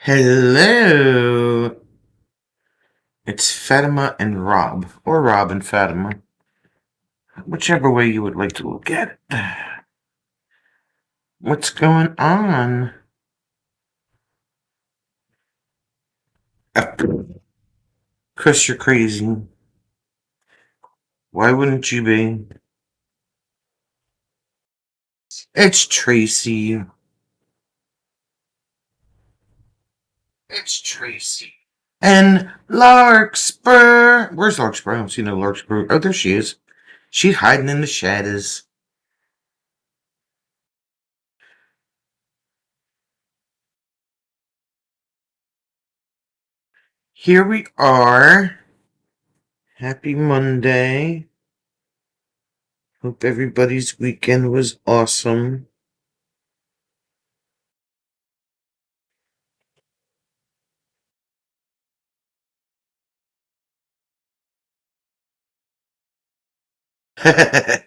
Hello. It's Fatima and Rob, or Rob and Fatima, whichever way you would like to look at it. What's going on? Chris, you're crazy. Why wouldn't you be? It's Tracy. It's Tracy. And Larkspur. Where's Larkspur? I don't see no Larkspur. Oh, there she is. She's hiding in the shadows. Here we are. Happy Monday. Hope everybody's weekend was awesome.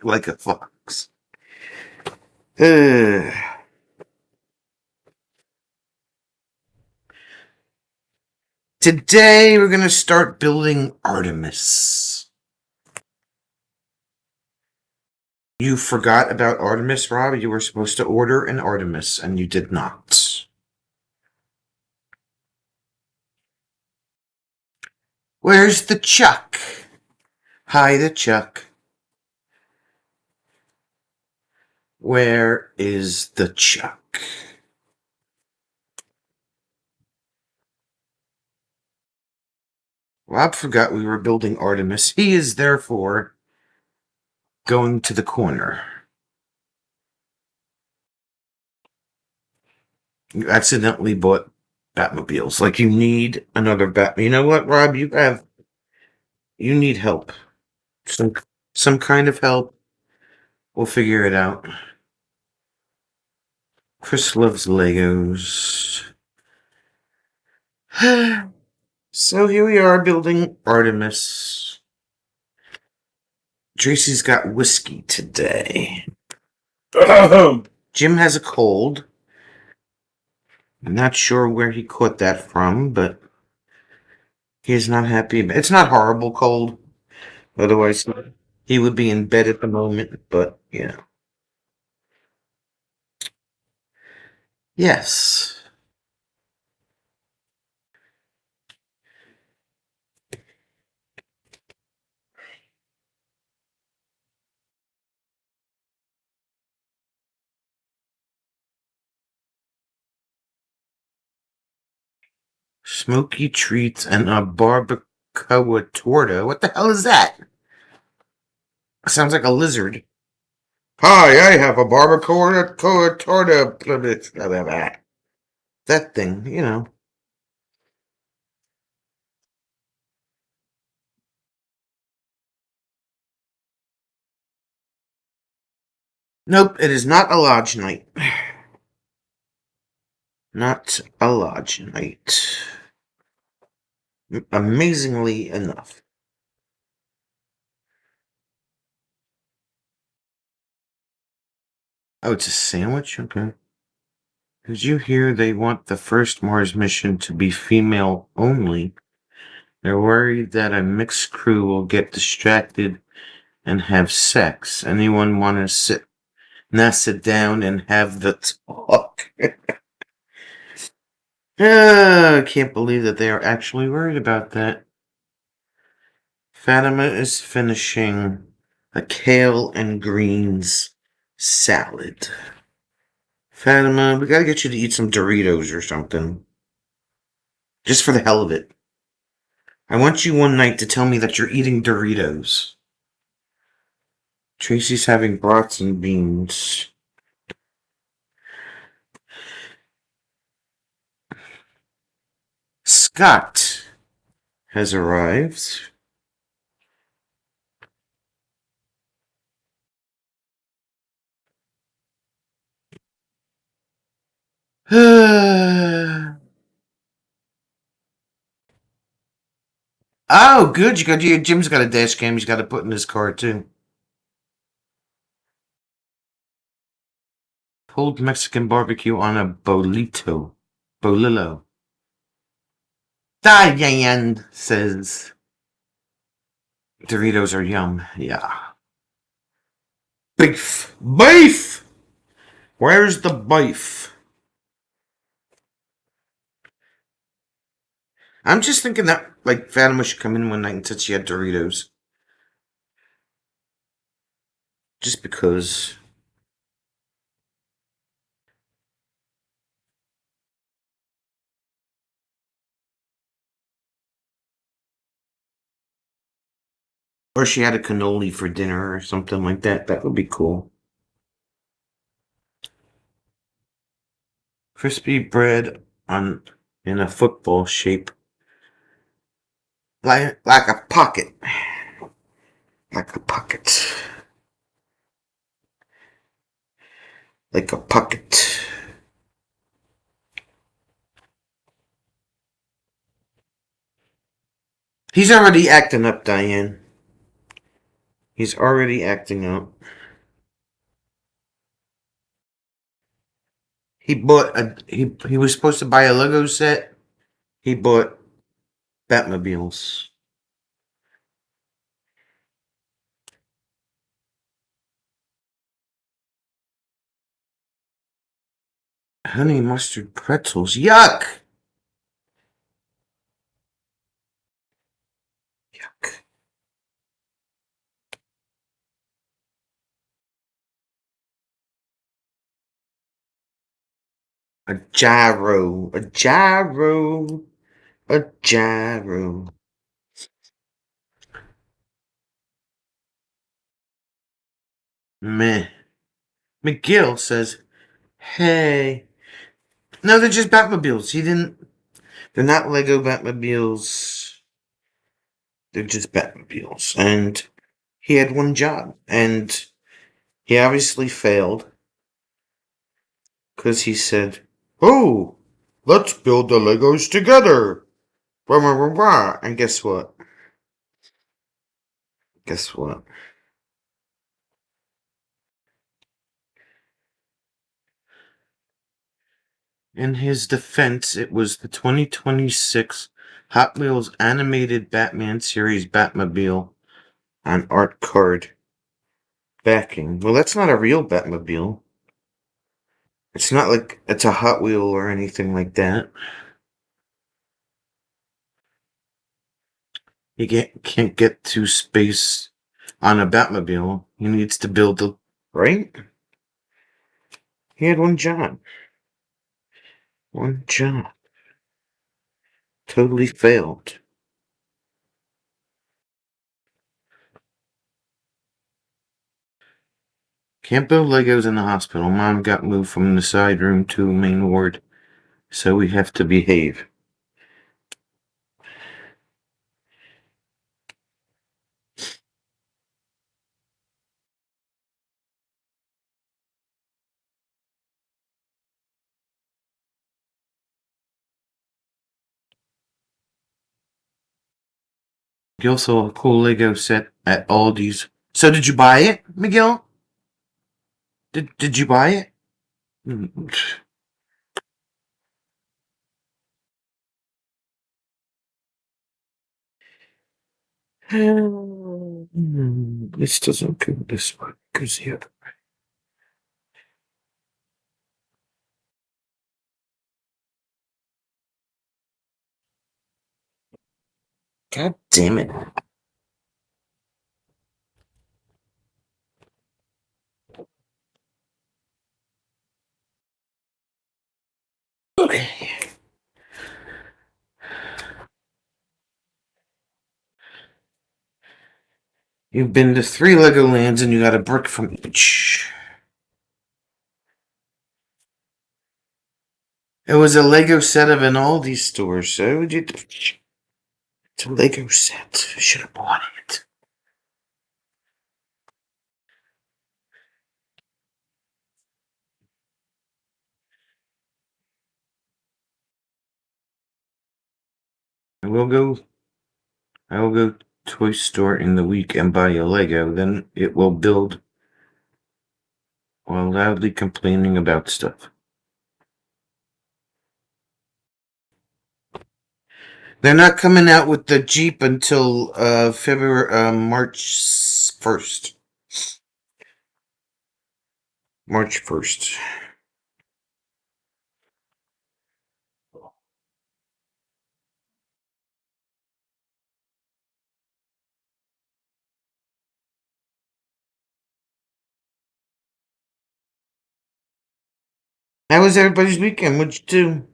Like a fox. Uh, Today we're going to start building Artemis. You forgot about Artemis, Rob. You were supposed to order an Artemis, and you did not. Where's the Chuck? Hi, the Chuck. Where is the Chuck? Rob forgot we were building Artemis. He is therefore going to the corner. You accidentally bought Batmobiles. Like you need another Bat. You know what, Rob? You need help. Some kind of help. We'll figure it out. Chris loves Legos. So here we are building Artemis. Tracy's got whiskey today. Jim has a cold. I'm not sure where he caught that from, but he's not happy. It's not horrible cold. Otherwise, he would be in bed at the moment, but, you know. Yes. Smoky treats and a barbacoa torta. What the hell is that? Sounds like a lizard. Hi, I have a barbacoa torta. That thing, you know. Nope, it is not a lodge night. Not a lodge night. Amazingly enough. Oh, it's a sandwich? Okay. Did you hear they want the first Mars mission to be female only? They're worried that a mixed crew will get distracted and have sex. Anyone want to sit down and have the talk? I can't believe that they are actually worried about that. Fatima is finishing a kale and greens salad. Fatima, we gotta get you to eat some Doritos or something. Just for the hell of it. I want you one night to tell me that you're eating Doritos. Tracy's having brats and beans. Scott has arrived. Oh, good. Jim's got a dash cam he's got to put in his car, too. Pulled Mexican barbecue on a bolillo. Diane says Doritos are yum. Yeah. Beef. Beef! Where's the beef? I'm just thinking that, like, Fatima should come in one night and said she had Doritos. Just because. Or she had a cannoli for dinner or something like that. That would be cool. Crispy bread on in a football shape. Like a pocket. Like a pocket. Like a pocket. He's already acting up, Diane. He's already acting up. He was supposed to buy a Lego set. He bought Batmobiles. Honey mustard pretzels. Yuck! Yuck. A gyro. A gyro. A gyro. Meh. McGill says, hey. No, they're just Batmobiles. They're not Lego Batmobiles. They're just Batmobiles. And he had one job. And he obviously failed. Because he said, oh, let's build the Legos together. Rah, rah, rah, rah. And guess what? Guess what? In his defense, it was the 2026 Hot Wheels animated Batman series Batmobile on art card backing. Well, that's not a real Batmobile. It's not like it's a Hot Wheel or anything like that. He can't get to space on a Batmobile. He needs to build the... Right? He had one job. One job. Totally failed. Can't build Legos in the hospital. Mom got moved from the side room to main ward, so we have to behave. You also saw a cool Lego set at Aldi's. So did you buy it, Miguel? Did you buy it? This doesn't go this way. Goes the other way. God damn it. Okay. You've been to 3 Legolands and you got a brick from each. It was a Lego set of an Aldi store, so you... It's a Lego set. I should have bought it. I will go toy store in the week and buy a Lego, then it will build while loudly complaining about stuff. They're not coming out with the Jeep until March 1st. March 1st. How was everybody's weekend? What'd you do?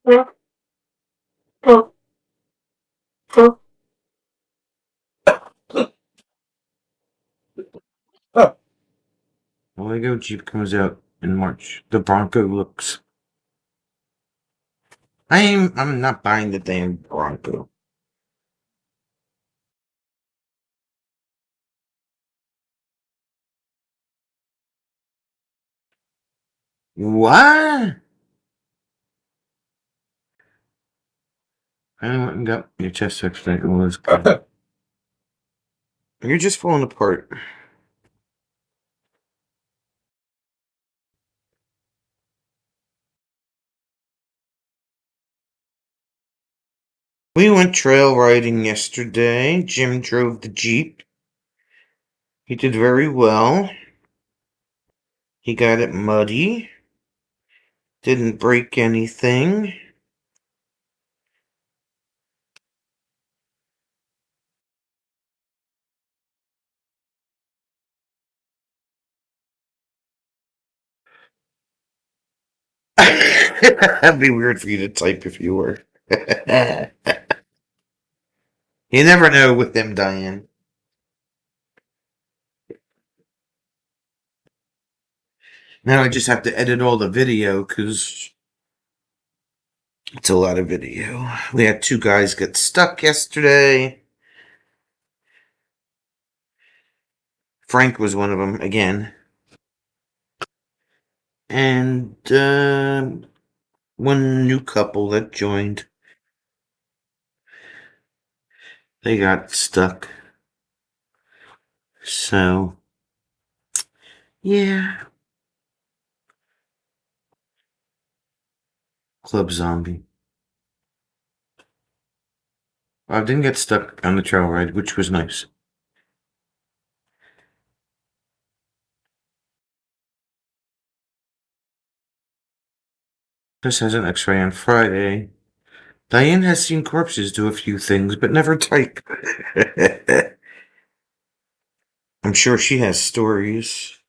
The Lego Jeep comes out in March. The Bronco looks. I'm not buying the damn Bronco. What? I went and got your chest X-ray. It was good. You're just falling apart. We went trail riding yesterday. Jim drove the Jeep. He did very well. He got it muddy. Didn't break anything. That'd be weird for you to type if you were. You never know with them, Diane. Now I just have to edit all the video because it's a lot of video. We had 2 guys get stuck yesterday. Frank was one of them again. And one new couple that joined. They got stuck. So, yeah. Club Zombie. I didn't get stuck on the trail ride, which was nice. Chris has an X-ray on Friday. Diane has seen corpses do a few things, but never type. I'm sure she has stories.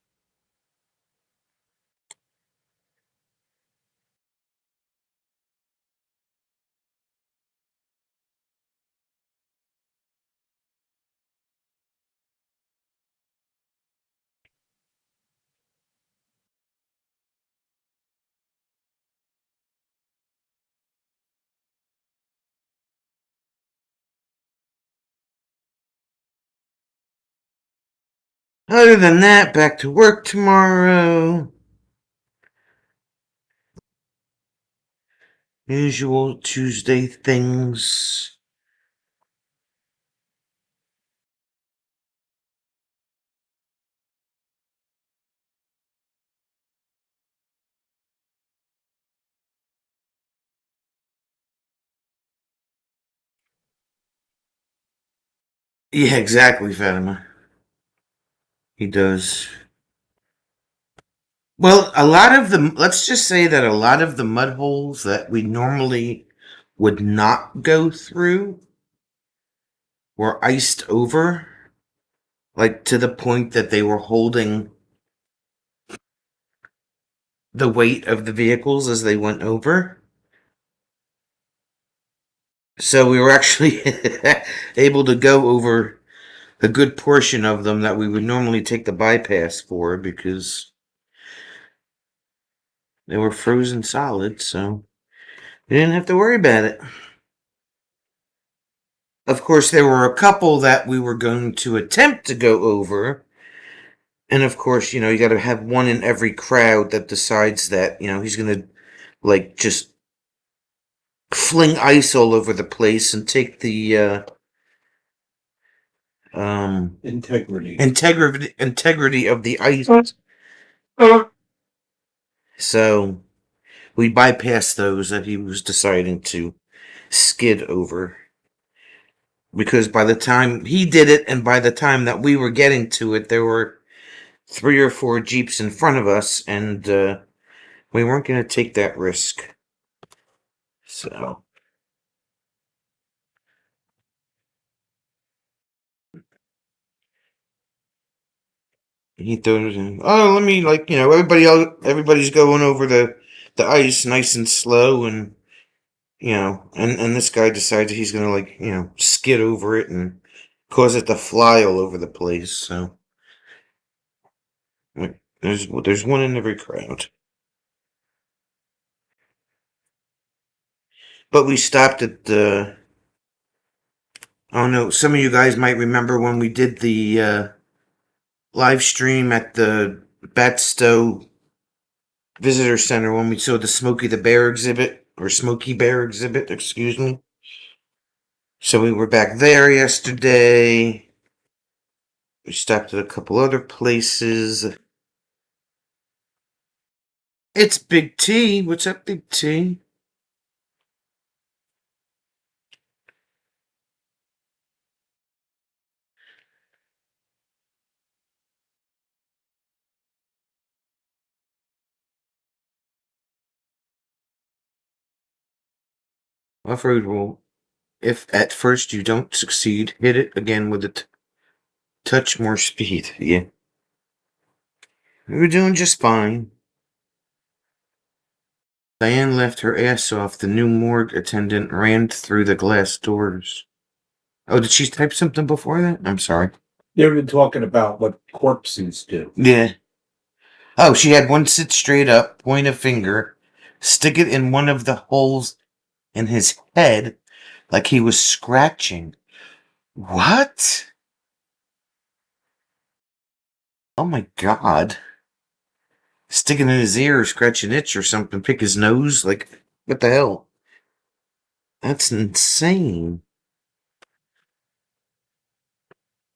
Other than that, back to work tomorrow. Usual Tuesday things. Yeah, exactly, Fatima. He does. Well, a lot of the, let's just say that a lot of the mud holes that we normally would not go through were iced over, like to the point that they were holding the weight of the vehicles as they went over. So we were actually able to go over a good portion of them that we would normally take the bypass for because they were frozen solid, so we didn't have to worry about it. Of course, there were a couple that we were going to attempt to go over. And of course, you got to have one in every crowd that decides that, he's going to, like, just fling ice all over the place and take the integrity of the ice. So we bypassed those that he was deciding to skid over. Because by the time he did it, and by the time that we were getting to it, there were 3 or 4 Jeeps in front of us, and we weren't going to take that risk. So he throws in. Oh, let me everybody's going over the ice nice and slow, and and this guy decides he's gonna skid over it and cause it to fly all over the place. So there's one in every crowd. But we stopped at the. I don't know. Some of you guys might remember when we did the live stream at the Batstow Visitor Center when we saw the Smokey the Bear exhibit, or Smokey Bear exhibit, excuse me. So we were back there yesterday. We stopped at a couple other places. It's Big T. What's up, Big T? Off-road rule. If at first you don't succeed, hit it again with a touch more speed. Yeah. We're doing just fine. Diane left her ass off. The new morgue attendant ran through the glass doors. Oh, did she type something before that? I'm sorry. They've been talking about what corpses do. Yeah. Oh, she had one sit straight up, point a finger, stick it in one of the holes in his head like he was scratching. What? Oh my god. Sticking in his ear or scratch an itch or something, pick his nose? Like, what the hell? That's insane.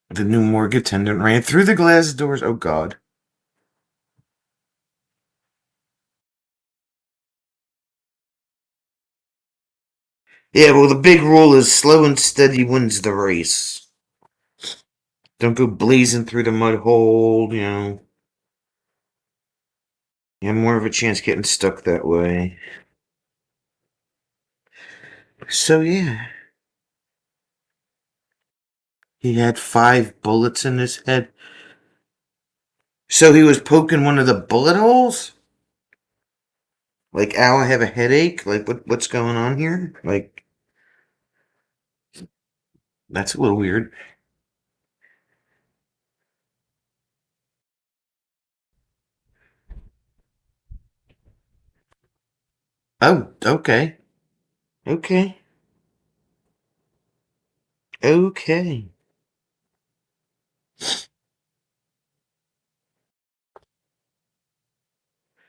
The new morgue attendant ran through the glass doors. Oh god. Yeah, well, the big rule is slow and steady wins the race. Don't go blazing through the mud hole, You have more of a chance getting stuck that way. So, yeah. He had 5 bullets in his head. So he was poking one of the bullet holes? Like, ow, I have a headache? Like, what's going on here? Like, that's a little weird. Oh, okay. Okay. Okay.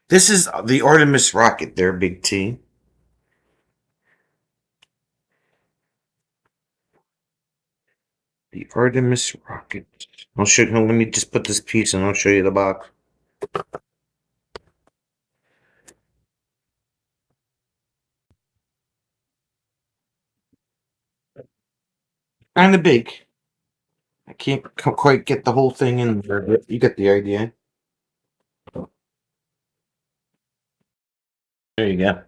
This is the Artemis rocket there, Big T. The Artemis rocket. I'll show you. Let me just put this piece and I'll show you the box. Kind of big. I can't quite get the whole thing in there, but you get the idea. There you go.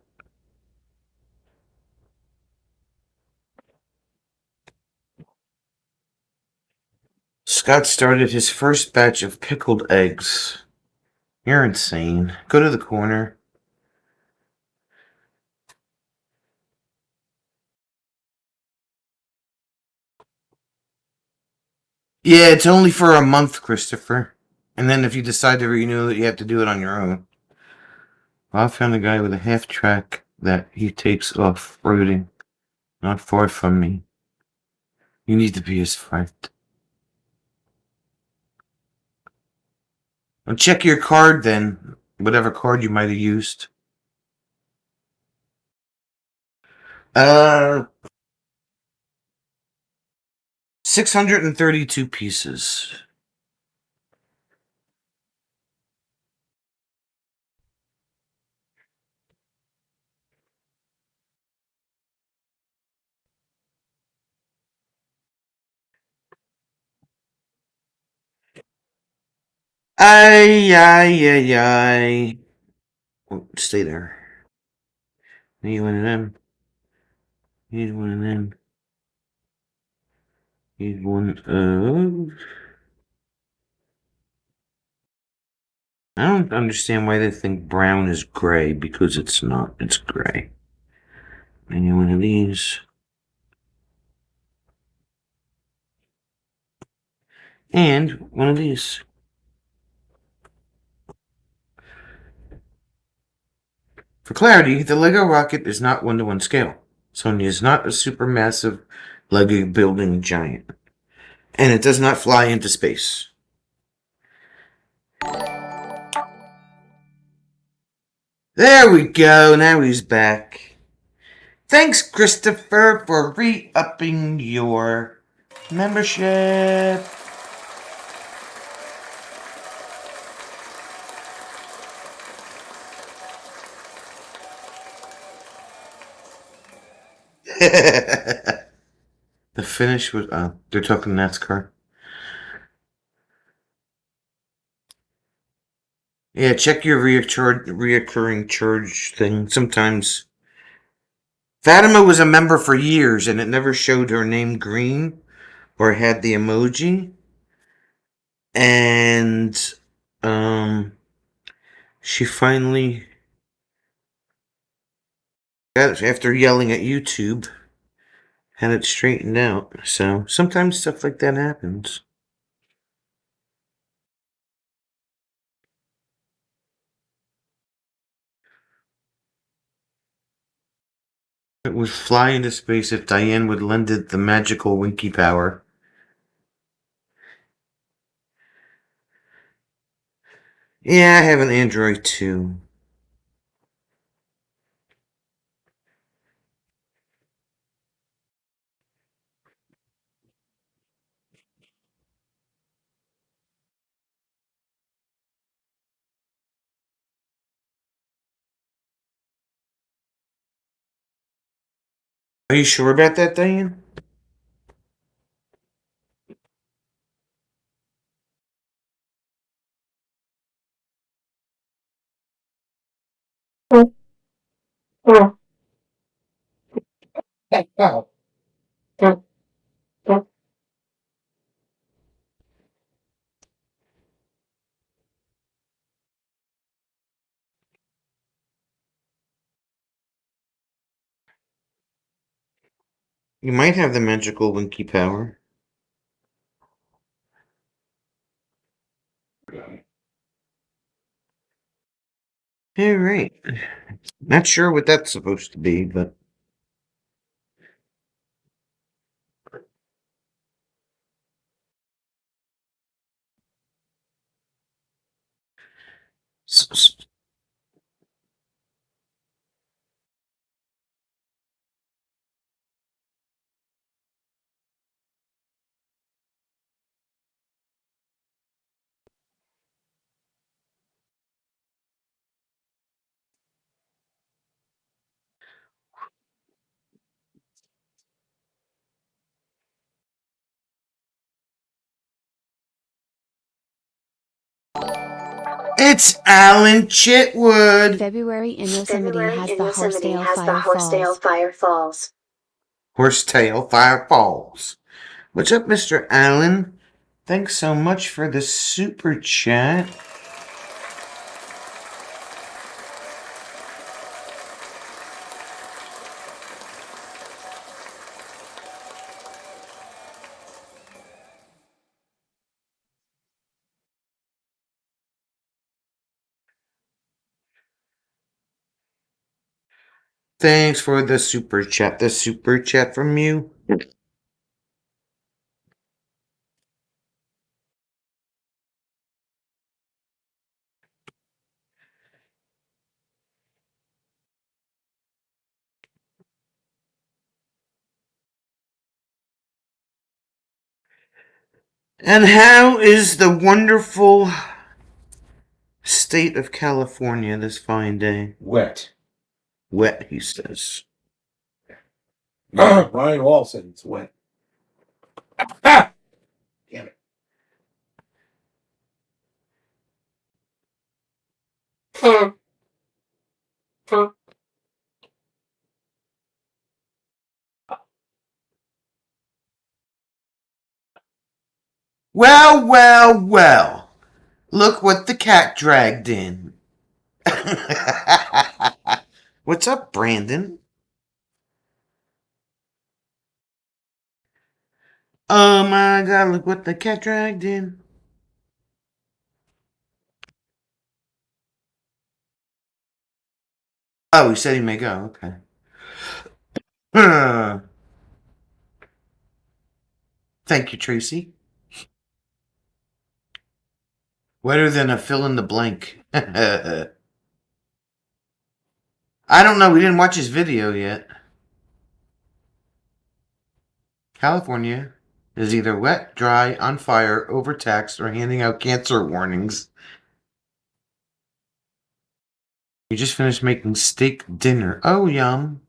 Scott started his first batch of pickled eggs. You're insane. Go to the corner. Yeah, it's only for a month, Christopher. And then if you decide to renew it, you have to do it on your own. I found a guy with a half track that he takes off-roading. Not far from me. You need to be his friend. Well, check your card then. Whatever card you might have used. 632 pieces. Ay, ay, ay, ay. Oh, stay there. Need one of them. Need one of them. Need one of. I don't understand why they think brown is gray, because it's not. It's gray. Need one of these. And one of these. For clarity, the Lego rocket is not 1-to-1 scale. Sony is not a supermassive Lego building giant. And it does not fly into space. There we go, now he's back. Thanks, Christopher, for re-upping your membership. The finish was, they're talking NASCAR. Yeah, check your reoccurring charge thing. Sometimes Fatima was a member for years and it never showed her name green or had the emoji. And she finally, after yelling at YouTube, had it straightened out. So sometimes stuff like that happens. It would fly into space if Diane would lend it the magical Winky power. Yeah, I have an Android too. Are you sure about that, Diane? Oh, You might have the magical Winky power. Yeah, right. Not sure what that's supposed to be, but. It's Alan Chitwood. February in Yosemite has the Horsetail Fire Falls. Horsetail Fire Falls. What's up, Mr. Allen? Thanks so much for the super chat. Thanks for the super chat. The super chat from you. And how is the wonderful state of California this fine day? Wet. Wet, he says. Ryan Hall said it's wet. Ah! Damn it. Well, well, well. Look what the cat dragged in. What's up, Brandon? Oh my god, look what the cat dragged in. Oh, he said he may go. Okay. Thank you, Tracy. Wetter than a fill in the blank. I don't know. We didn't watch his video yet. California is either wet, dry, on fire, overtaxed, or handing out cancer warnings. We just finished making steak dinner. Oh, yum.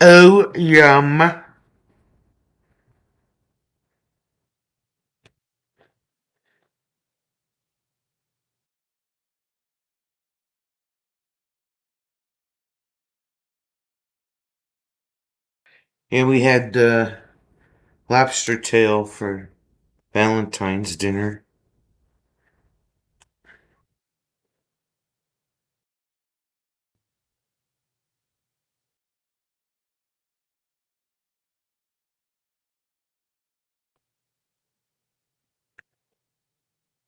Oh, yum. And we had lobster tail for Valentine's dinner.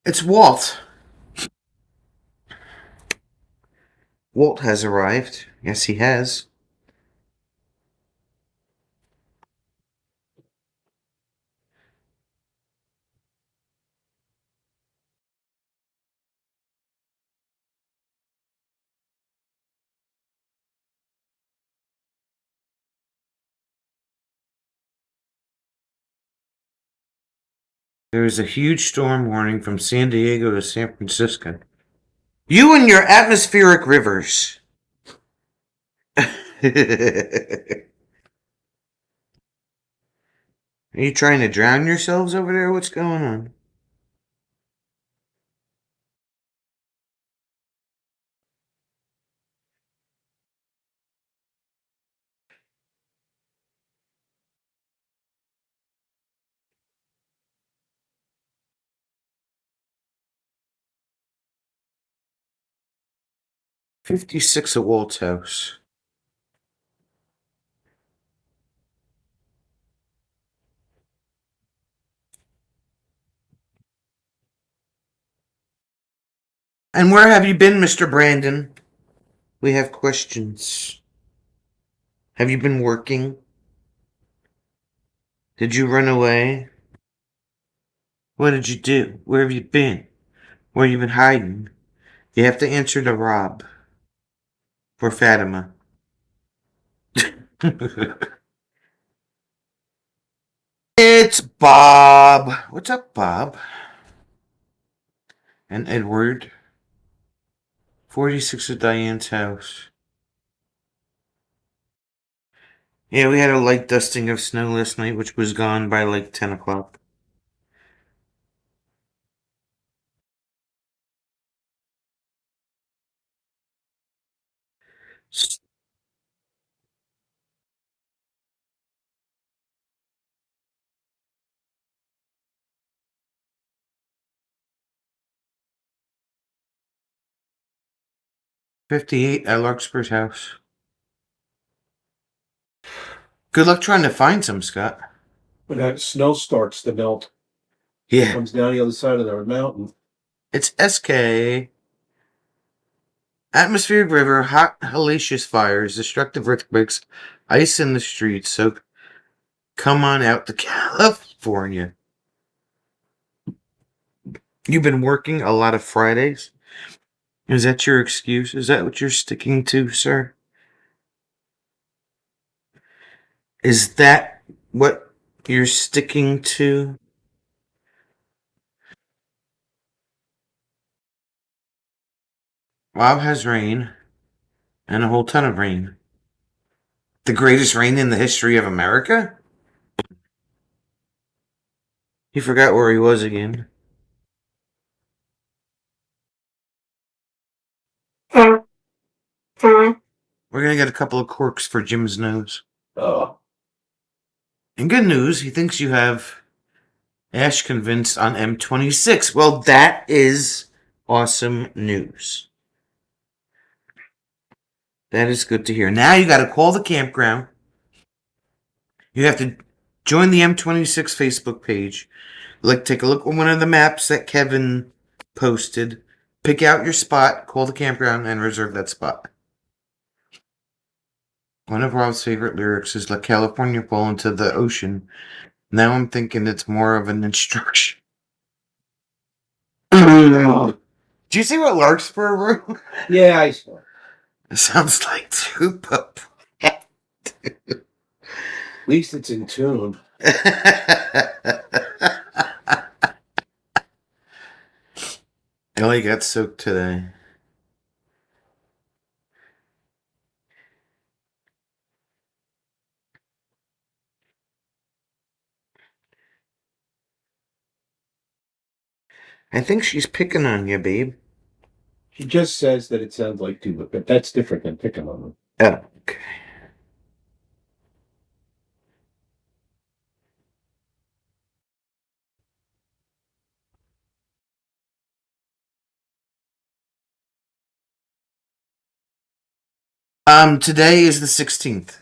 It's Walt. Walt has arrived. Yes, he has. There is a huge storm warning from San Diego to San Francisco. You and your atmospheric rivers. Are you trying to drown yourselves over there? What's going on? $56 at Walt's house. And where have you been, Mr. Brandon? We have questions. Have you been working? Did you run away? What did you do? Where have you been? Where have you been hiding? You have to answer to Rob. For Fatima. It's Bob. What's up, Bob? And Edward. 46 at Diane's house. Yeah, we had a light dusting of snow last night, which was gone by like 10 o'clock. $58 at Larkspur's house. Good luck trying to find some, Scott. When that snow starts to melt, it Yeah. comes down the other side of the mountain. It's SK. Atmospheric river, hot hellacious fires, destructive earthquakes, ice in the streets. So come on out to California. You've been working a lot of Fridays? Is that your excuse? Is that what you're sticking to, sir? Is that what you're sticking to? Bob has rain, and a whole ton of rain. The greatest rain in the history of America? He forgot where he was again. We're gonna get a couple of corks for Jim's nose. Oh, And good news, he thinks you have Ash convinced on M26. Well, that is awesome news. That is good to hear. Now you got to call the campground. You have to join the M26 Facebook page. Like, take a look at one of the maps that Kevin posted. Pick out your spot, call the campground, and reserve that spot. One of Rob's favorite lyrics is "Let California fall into the ocean." Now I'm thinking it's more of an instruction. Do you see what Larkspur wrote? yeah, I saw. It sounds like Tupa. At least it's in tune. Ellie got soaked today. I think she's picking on you, babe. She just says that it sounds like tuba, but that's different than picking on them. Oh, okay. Today is the 16th.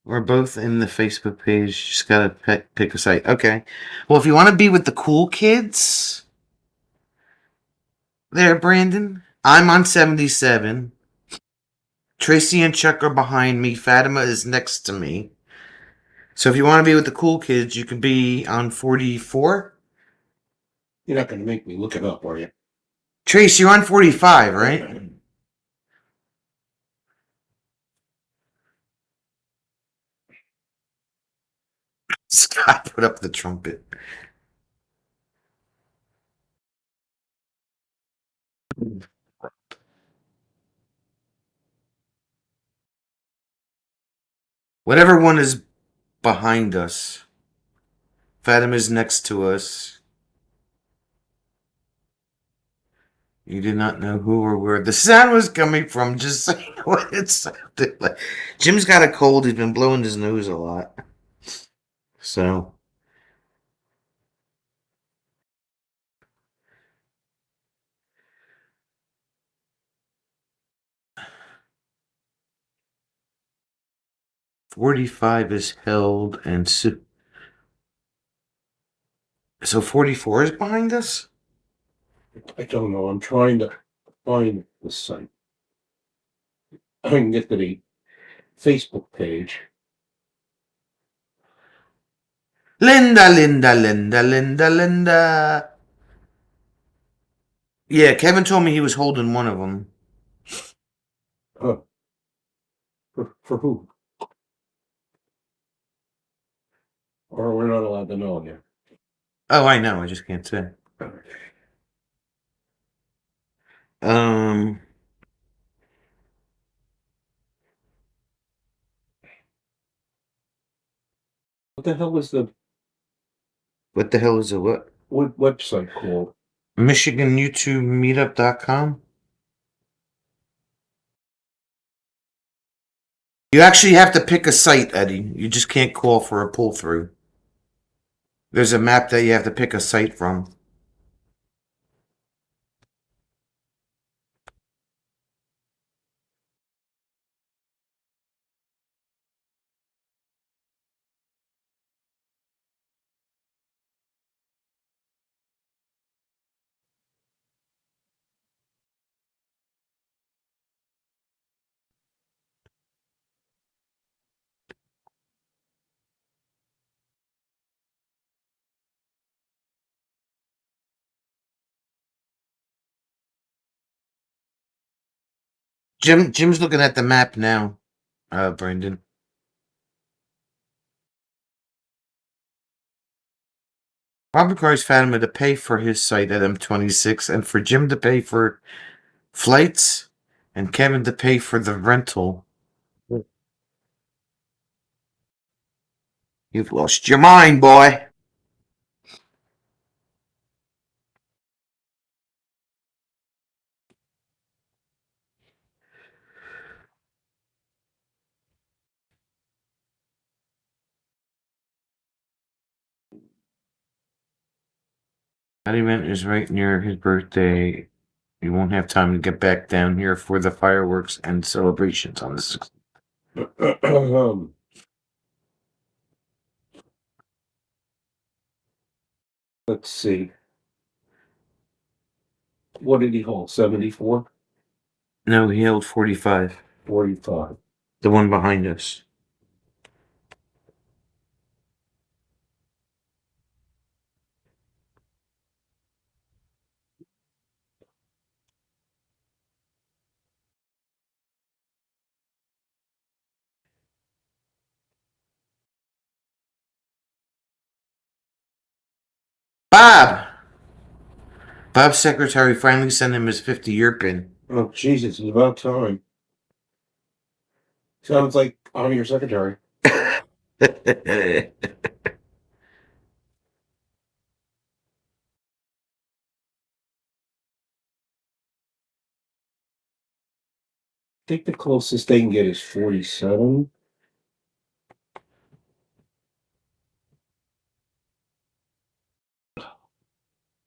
We're both in the Facebook page. Just gotta pick a site. Okay. Well, if you want to be with the cool kids, there, Brandon. I'm on 77. Tracy and Chuck are behind me. Fatima is next to me. So if you want to be with the cool kids, you can be on 44. You're not going to make me look it up, are you? Trace, you're on 45, right? Scott put up the trumpet. Whatever one is behind us. Fatima's next to us. You did not know who or where the sound was coming from. Just saying what it sounded like. Jim's got a cold. He's been blowing his nose a lot. So. "45 is held and so 44 is behind us? I don't know. I'm trying to find the site. I can get to the Facebook page. Linda, Linda, Linda, Linda, Linda. Yeah, Kevin told me he was holding one of them. For who? Or we're not allowed to know yet. Oh, I know. I just can't say. Um, What the hell was the what the hell is it? What? website called? Michigan YouTube Meetup.com? You actually have to pick a site, Eddie. You just can't call for a pull through. There's a map that you have to pick a site from. Jim's looking at the map now, Brandon. Bob requires Fatima to pay for his site at M26 and for Jim to pay for flights and Kevin to pay for the rental. You've lost your mind, boy. That event is right near his birthday. You won't have time to get back down here for the fireworks and celebrations on the 6th. Let's see. What did he hold? 74? No, he held 45. 45. The one behind us. Bob! Bob's secretary finally sent him his 50-year pin. Oh, Jesus, it's about time. Sounds like I'm your secretary. I think the closest they can get is 47.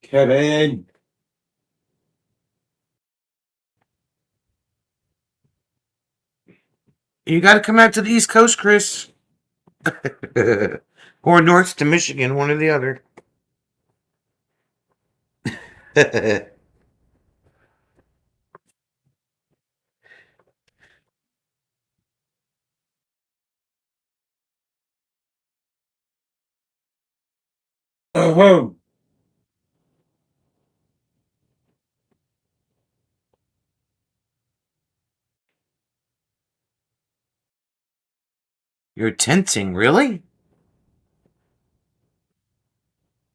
Kevin! You gotta come out to the East Coast, Chris. Or north to Michigan, one or the other. Uh-huh. You're tenting, really?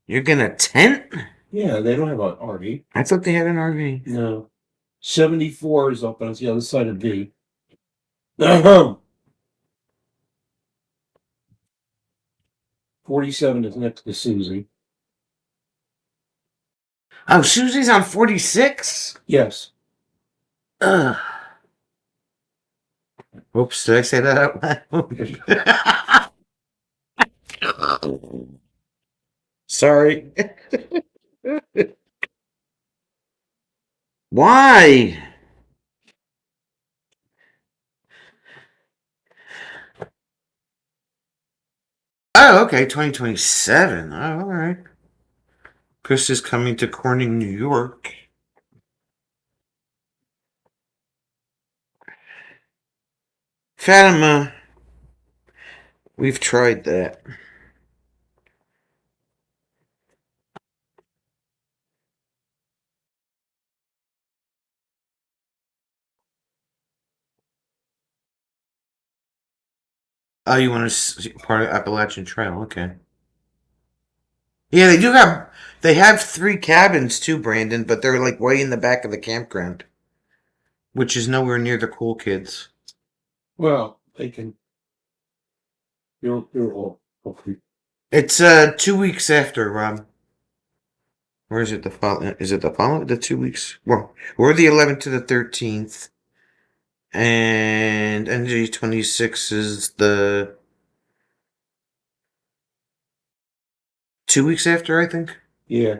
You're gonna tent? Yeah, they don't have an RV. I thought they had an RV. No. 74 is up on the other side of B. Uh-huh. 47 is next to Susie. Oh, Susie's on 46? Yes. Ugh. Oops, did I say that out loud? Sorry. Why? Oh, okay, 2027. Oh, all right. Chris is coming to Corning, New York. Fatima, we've tried that. Oh, you want to see part of Appalachian Trail? Okay. Yeah, they do have. They have 3 cabins too, Brandon, but they're like way in the back of the campground, which is nowhere near the cool kids. Well, they can. You're all. Okay. It's 2 weeks after, Rob. Or is it the following? Is it the following? The 2 weeks? Well, we're the 11th to the 13th, and NG26 is the 2 weeks after, I think. Yeah.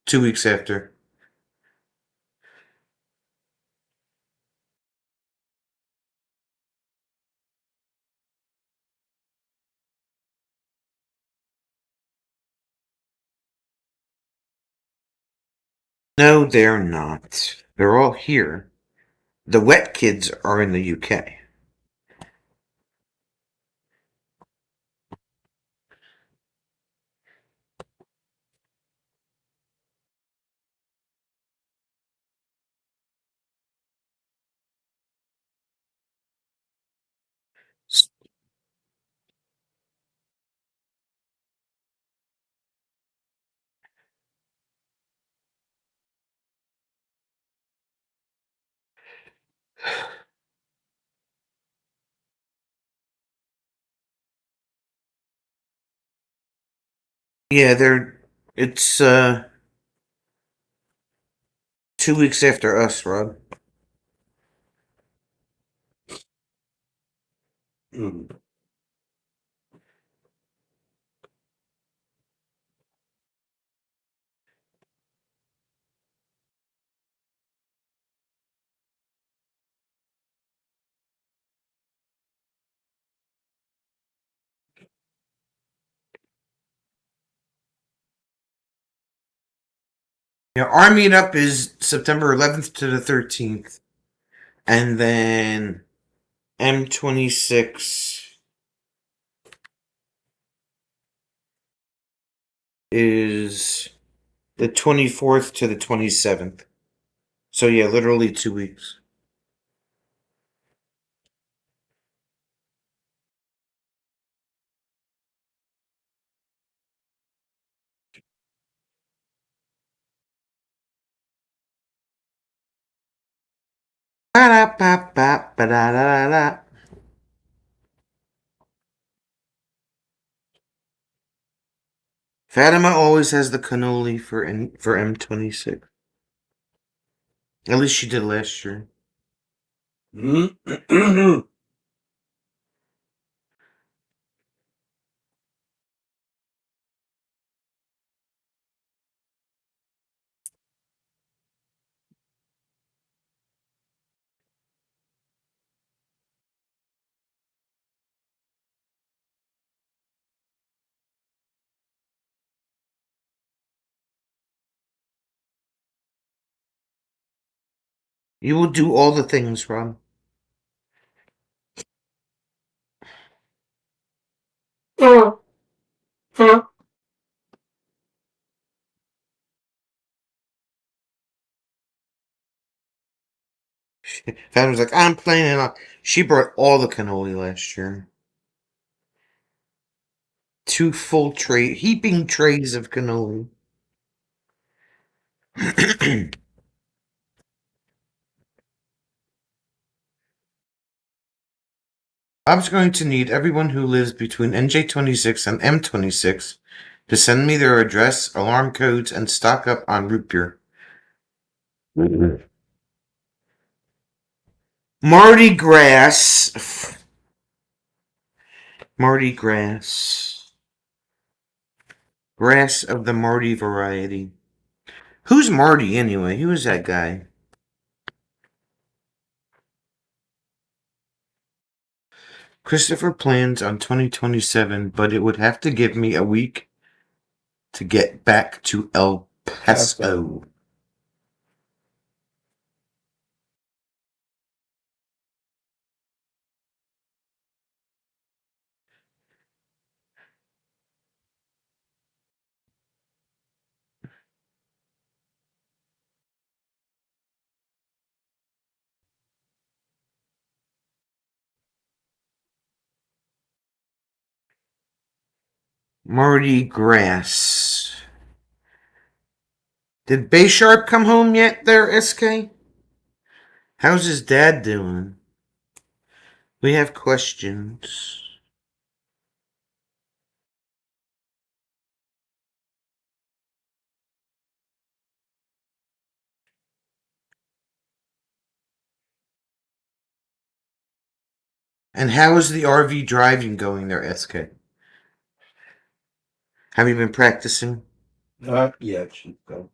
2 weeks after. No, they're not. They're all here. The wet kids are in the UK. Yeah, it's 2 weeks after us, Rob. Mm. Yeah, our meetup is September 11th to the 13th. And then M26 is the 24th to the 27th. So yeah, literally 2 weeks. Ba-da-ba-ba-ba-da-da-da. Fatima always has the cannoli for M26. At least she did last year. Mm. You will do all the things, Rob. Fatima's like, I'm playing it on. She brought all the cannoli last year. 2 full heaping trays of cannoli. I'm going to need everyone who lives between NJ26 and M26 to send me their address, alarm codes, and stock up on root beer. Mardi Gras. Mardi Gras. Grass of the Mardi variety. Who's Marty anyway? Who is that guy? Christopher plans on 2027, but it would have to give me a week to get back to El Paso. Mardi Gras. Did Bay Sharp come home yet there, SK? How's his dad doing? We have questions. And how is the RV driving going there, SK? Have you been practicing? Not yet, Chico.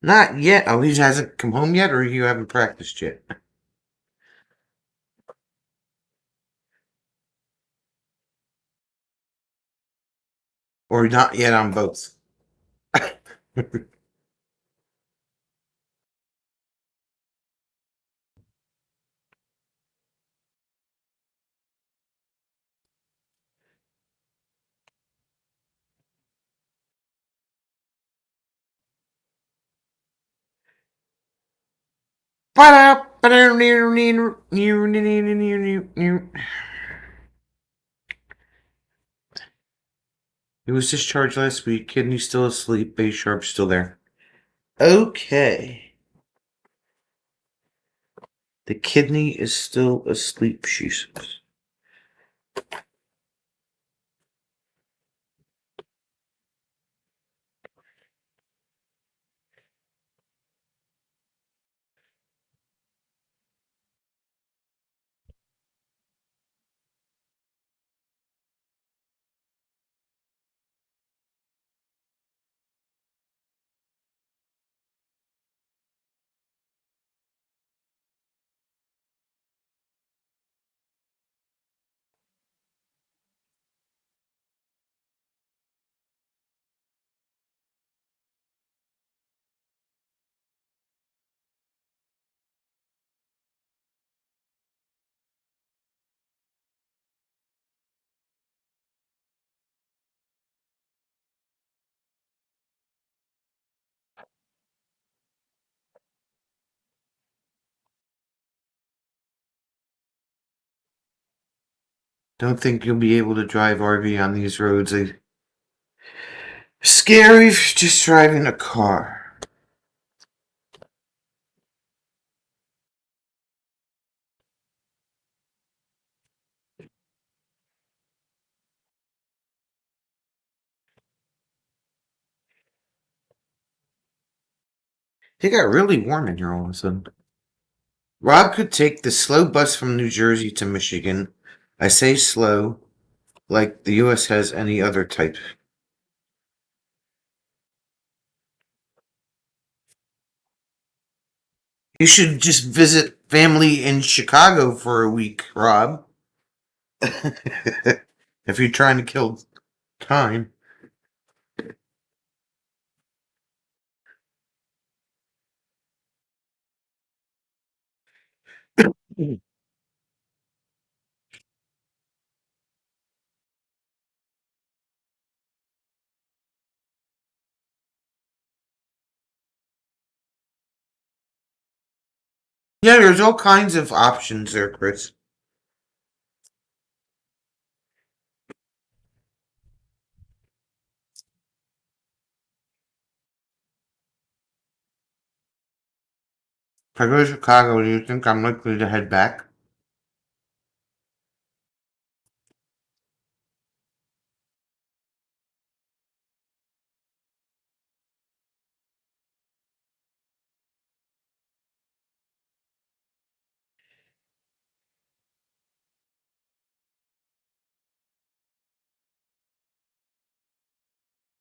Not yet. Oh, he hasn't come home yet, or you haven't practiced yet? Or not yet on both? He was discharged last week. Kidney still asleep. Bay Sharp still there. Okay. The kidney is still asleep, she says. Don't think you'll be able to drive RV on these roads. Scary just driving a car. It got really warm in here all of a sudden. Rob could take the slow bus from New Jersey to Michigan. I say slow, like the U.S. has any other type. You should just visit family in Chicago for a week, Rob. If you're trying to kill time. Yeah, there's all kinds of options there, Chris. If I go to Chicago, do you think I'm likely to head back?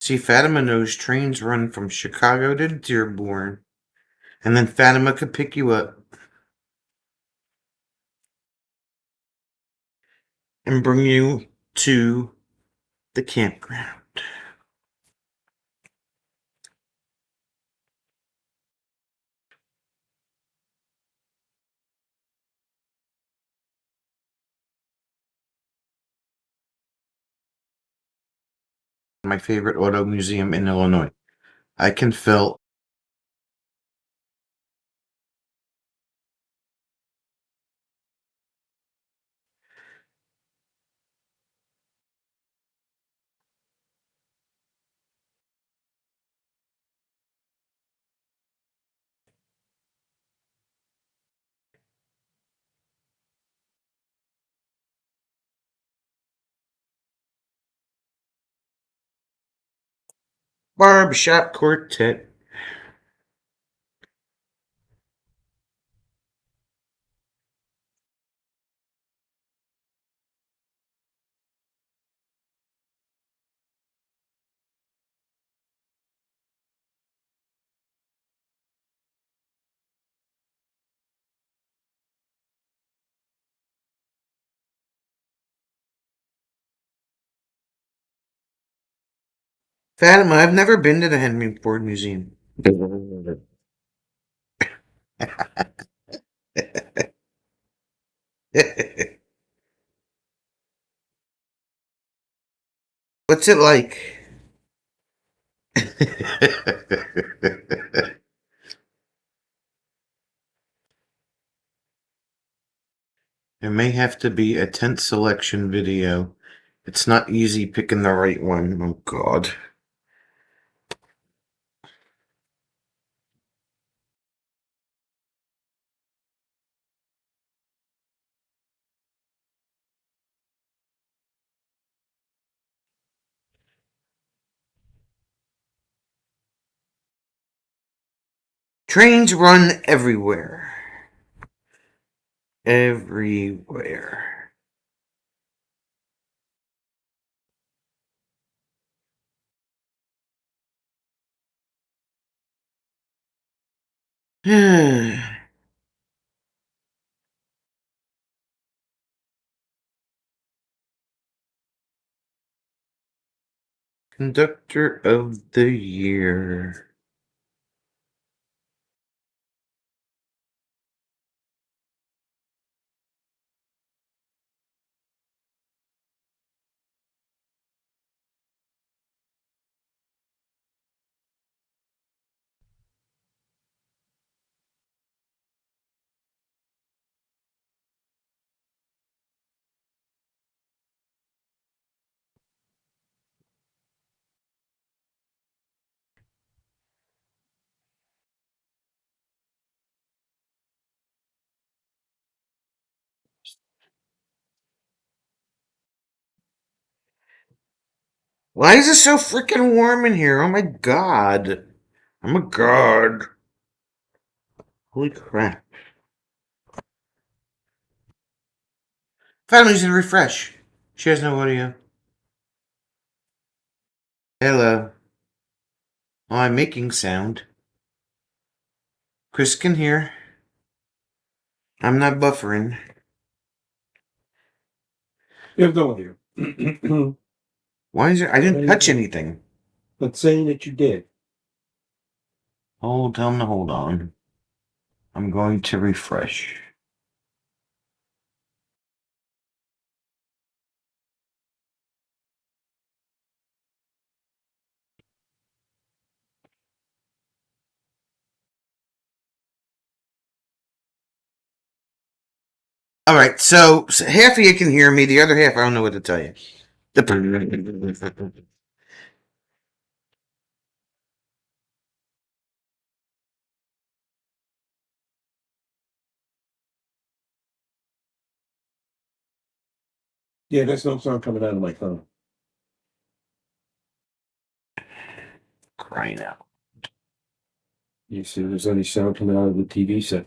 See, Fatima knows trains run from Chicago to Dearborn, and then Fatima could pick you up and bring you to the campground. My favorite auto museum in Illinois. I can fill Barbershop Quartet. Fatima, I've never been to the Henry Ford Museum. What's it like? There may have to be a tent selection video. It's not easy picking the right one. Oh, God. Trains run everywhere. Everywhere. Conductor of the Year. Why is it so freaking warm in here? Oh my god. Oh my god. Holy crap. Finally, using refresh. She has no audio. Hello. Oh, I'm making sound. Chris can hear. I'm not buffering. You have no idea. Why is it? I didn't touch anything. But saying that you did. Tell him to hold on. I'm going to refresh. All right, so half of you can hear me. The other half, I don't know what to tell you. Yeah, there's no sound coming out of my phone. Crying out. You see, there's any sound coming out of the TV set.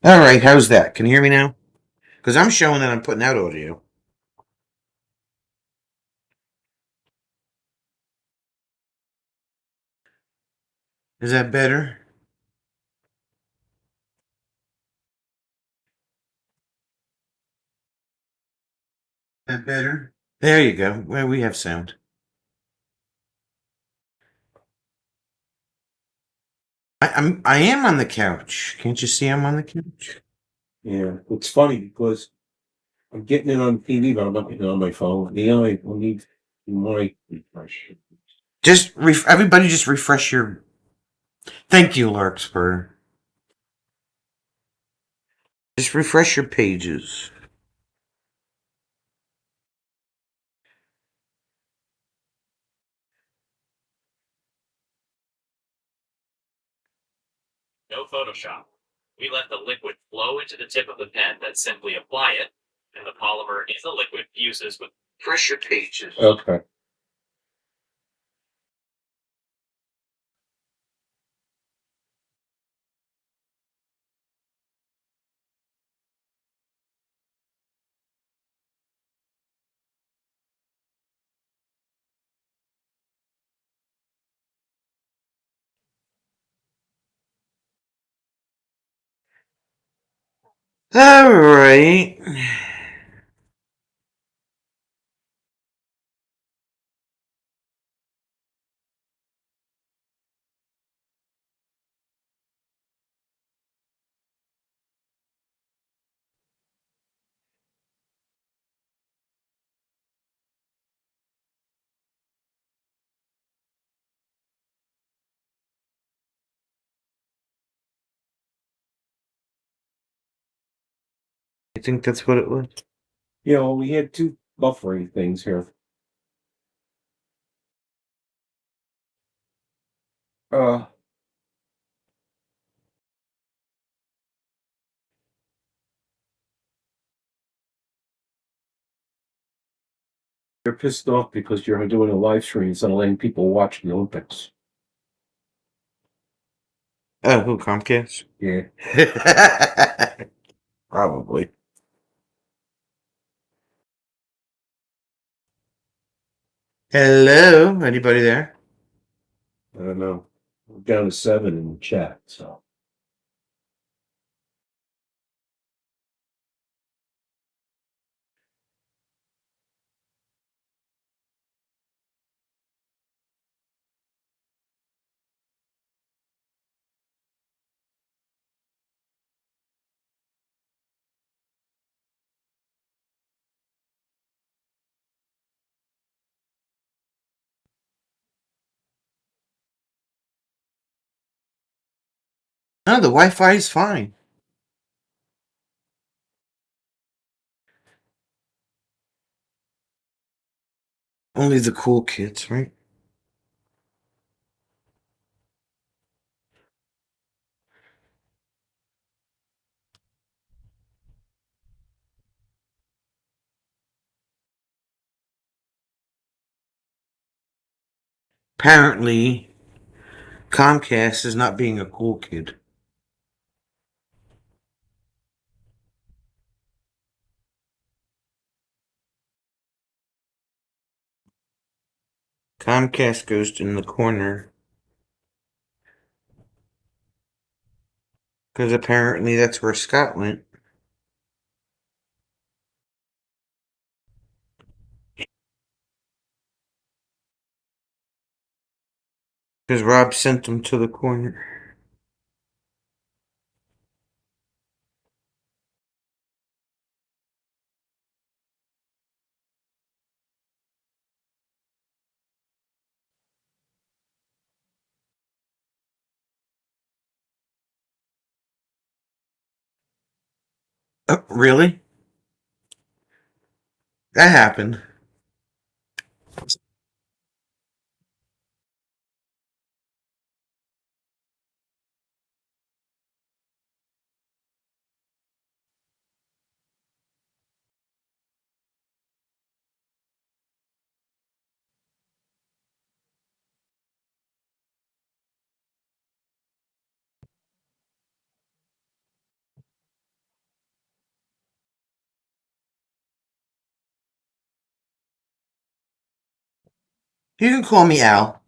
All right, how's that? Can you hear me now? Because I'm showing that I'm putting out audio. Is that better? That better? There you go. Well, we have sound. I am on the couch. Can't you see I'm on the couch? Yeah, it's funny because I'm getting it on TV, but I'm not getting it on my phone. Yeah, I need my refresh. Everybody just refresh your. Thank you, Larkspur. Just refresh your pages. No Photoshop. We let the liquid flow into the tip of the pen, then simply apply it, and the polymer in the liquid fuses with. Refresh your pages. Okay. All right. I think that's what it was. Yeah, well, we had two buffering things here. Uh, They're pissed off because you're doing a live stream instead of letting people watch the Olympics. Oh, who, Comcast? Yeah. Probably. Hello? Anybody there? I don't know. I'm down to 7 in the chat, so. No, the Wi-Fi is fine. Only the cool kids, right? Apparently, Comcast is not being a cool kid. Comcast goes in the corner. Because apparently that's where Scott went. Because Rob sent him to the corner. Oh, really? That happened. You can call me Al.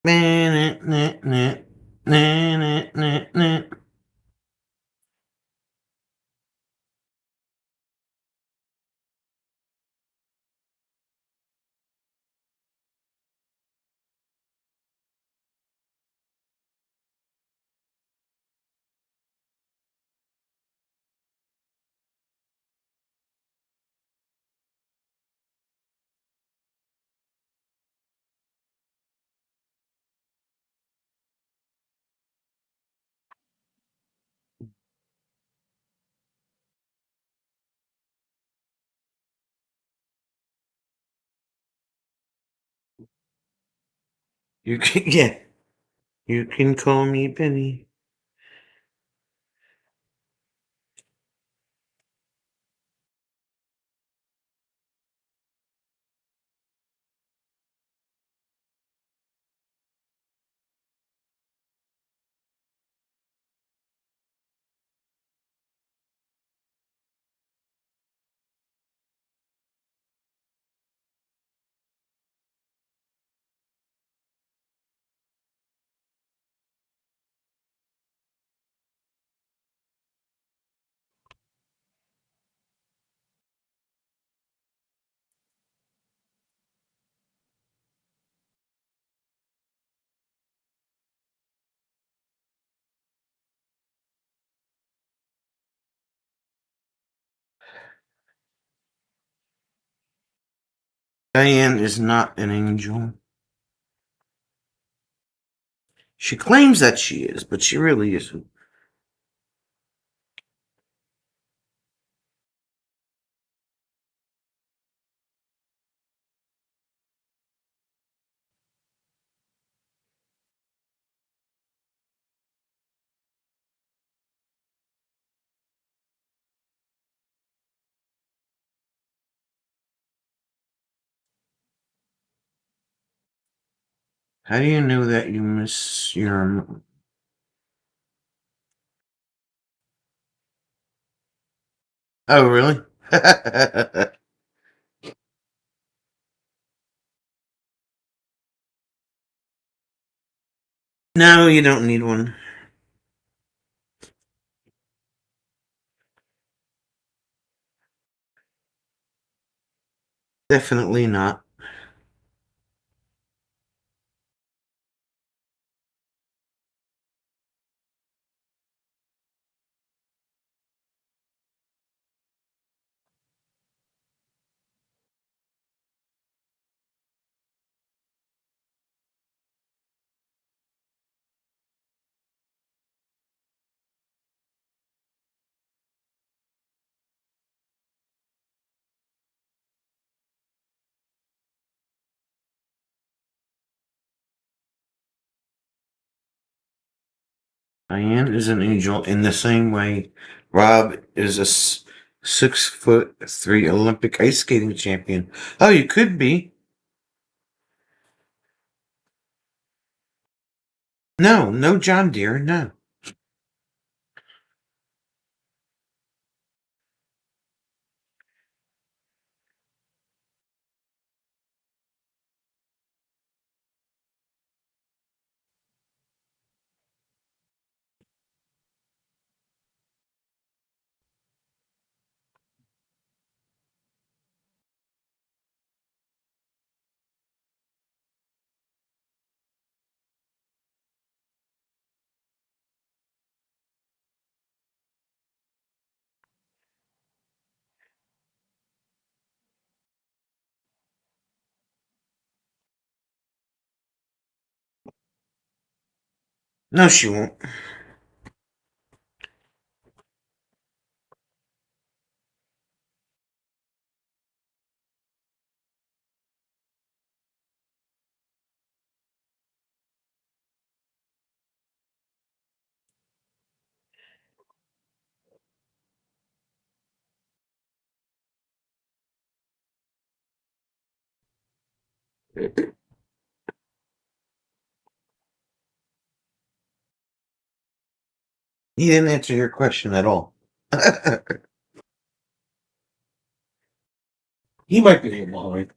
Nah, nah, nah, nah, nah, nah, nah. You can, yeah. You can call me Benny. Diane is not an angel. She claims that she is, but she really isn't. How do you know that you miss your... Oh, really? No, you don't need one. Definitely not. Diane is an angel in the same way Rob is a 6'3" Olympic ice skating champion. Oh, you could be. No, no John Deere, no. No, she won't. He didn't answer your question at all. He might be a little behind.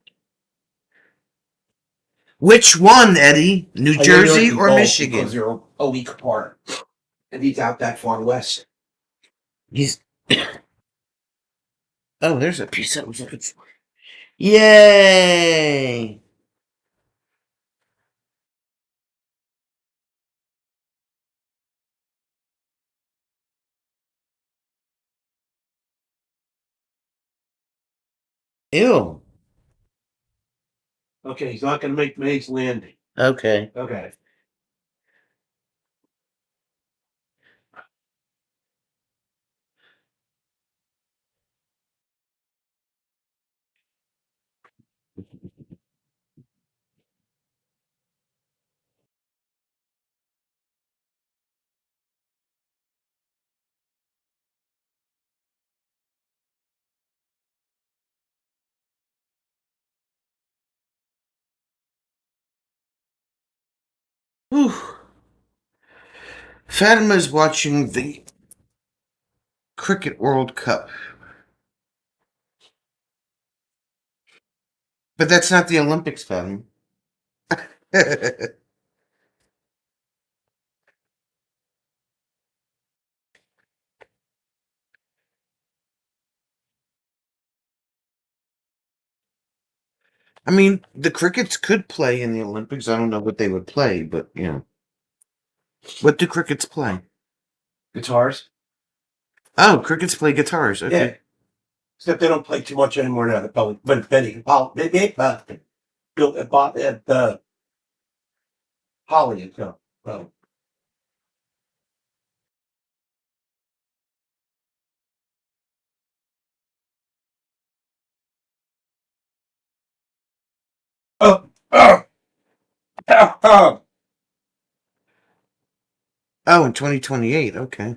Which one, Eddie? New I know Jersey you're or both Michigan? Because you're a week apart. And he's out that far west. He's. Oh, there's a piece I was looking for. Yay! Ew. Okay, he's not going to make May's Landing. Okay. Okay. Whew. Fatima's watching the Cricket World Cup. But that's not the Olympics, Fatima. I mean, the Crickets could play in the Olympics. I don't know what they would play, but, you know. What do Crickets play? Guitars? Oh, Crickets play guitars. Okay. Yeah. Except they don't play too much anymore now. But Benny, built at the Holly and Co. Well, oh, oh, oh, oh. Oh, in 2028. Okay.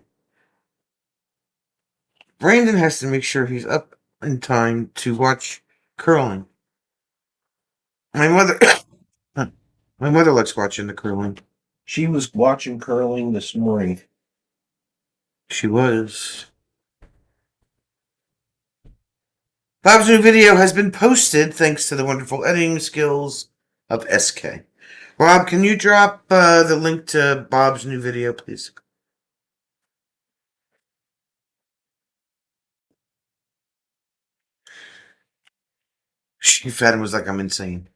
Brandon has to make sure he's up in time to watch curling. My mother. My mother likes watching the curling. She was watching curling this morning. She was. Bob's new video has been posted thanks to the wonderful editing skills of SK. Rob, can you drop the link to Bob's new video, please? She fed and was like, I'm insane.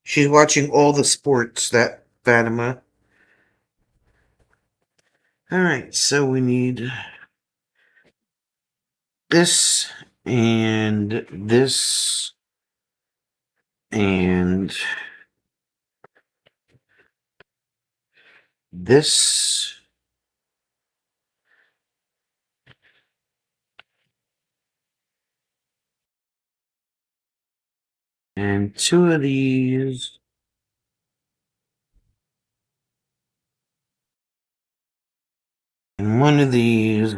She's watching all the sports, that Fatima. Alright, so we need this and this and this. And two of these. And one of these.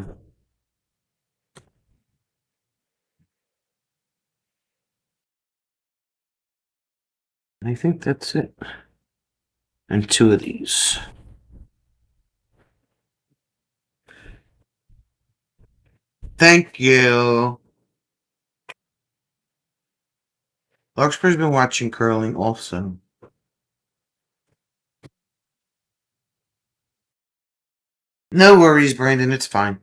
I think that's it. And two of these. Thank you. Larkspur's been watching curling also. No worries, Brandon. It's fine.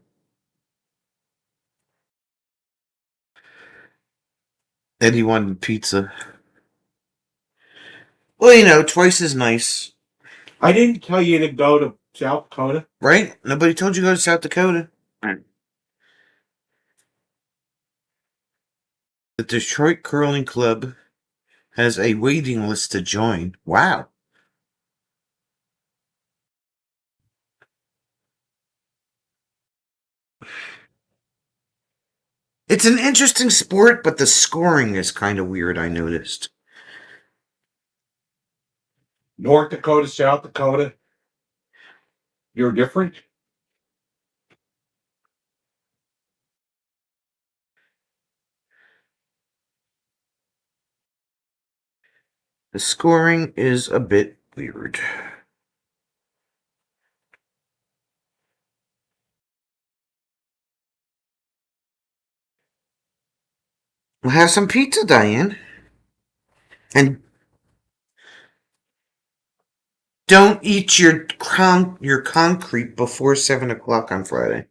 Eddie wanted pizza. Well, you know, twice as nice. I didn't tell you to go to South Dakota. Right? Nobody told you to go to South Dakota. The Detroit Curling Club has a waiting list to join. Wow. It's an interesting sport, but the scoring is kind of weird, I noticed. North Dakota, South Dakota. You're different? The scoring is a bit weird. We'll have some pizza, Diane. And don't eat your concrete before 7 o'clock on Friday.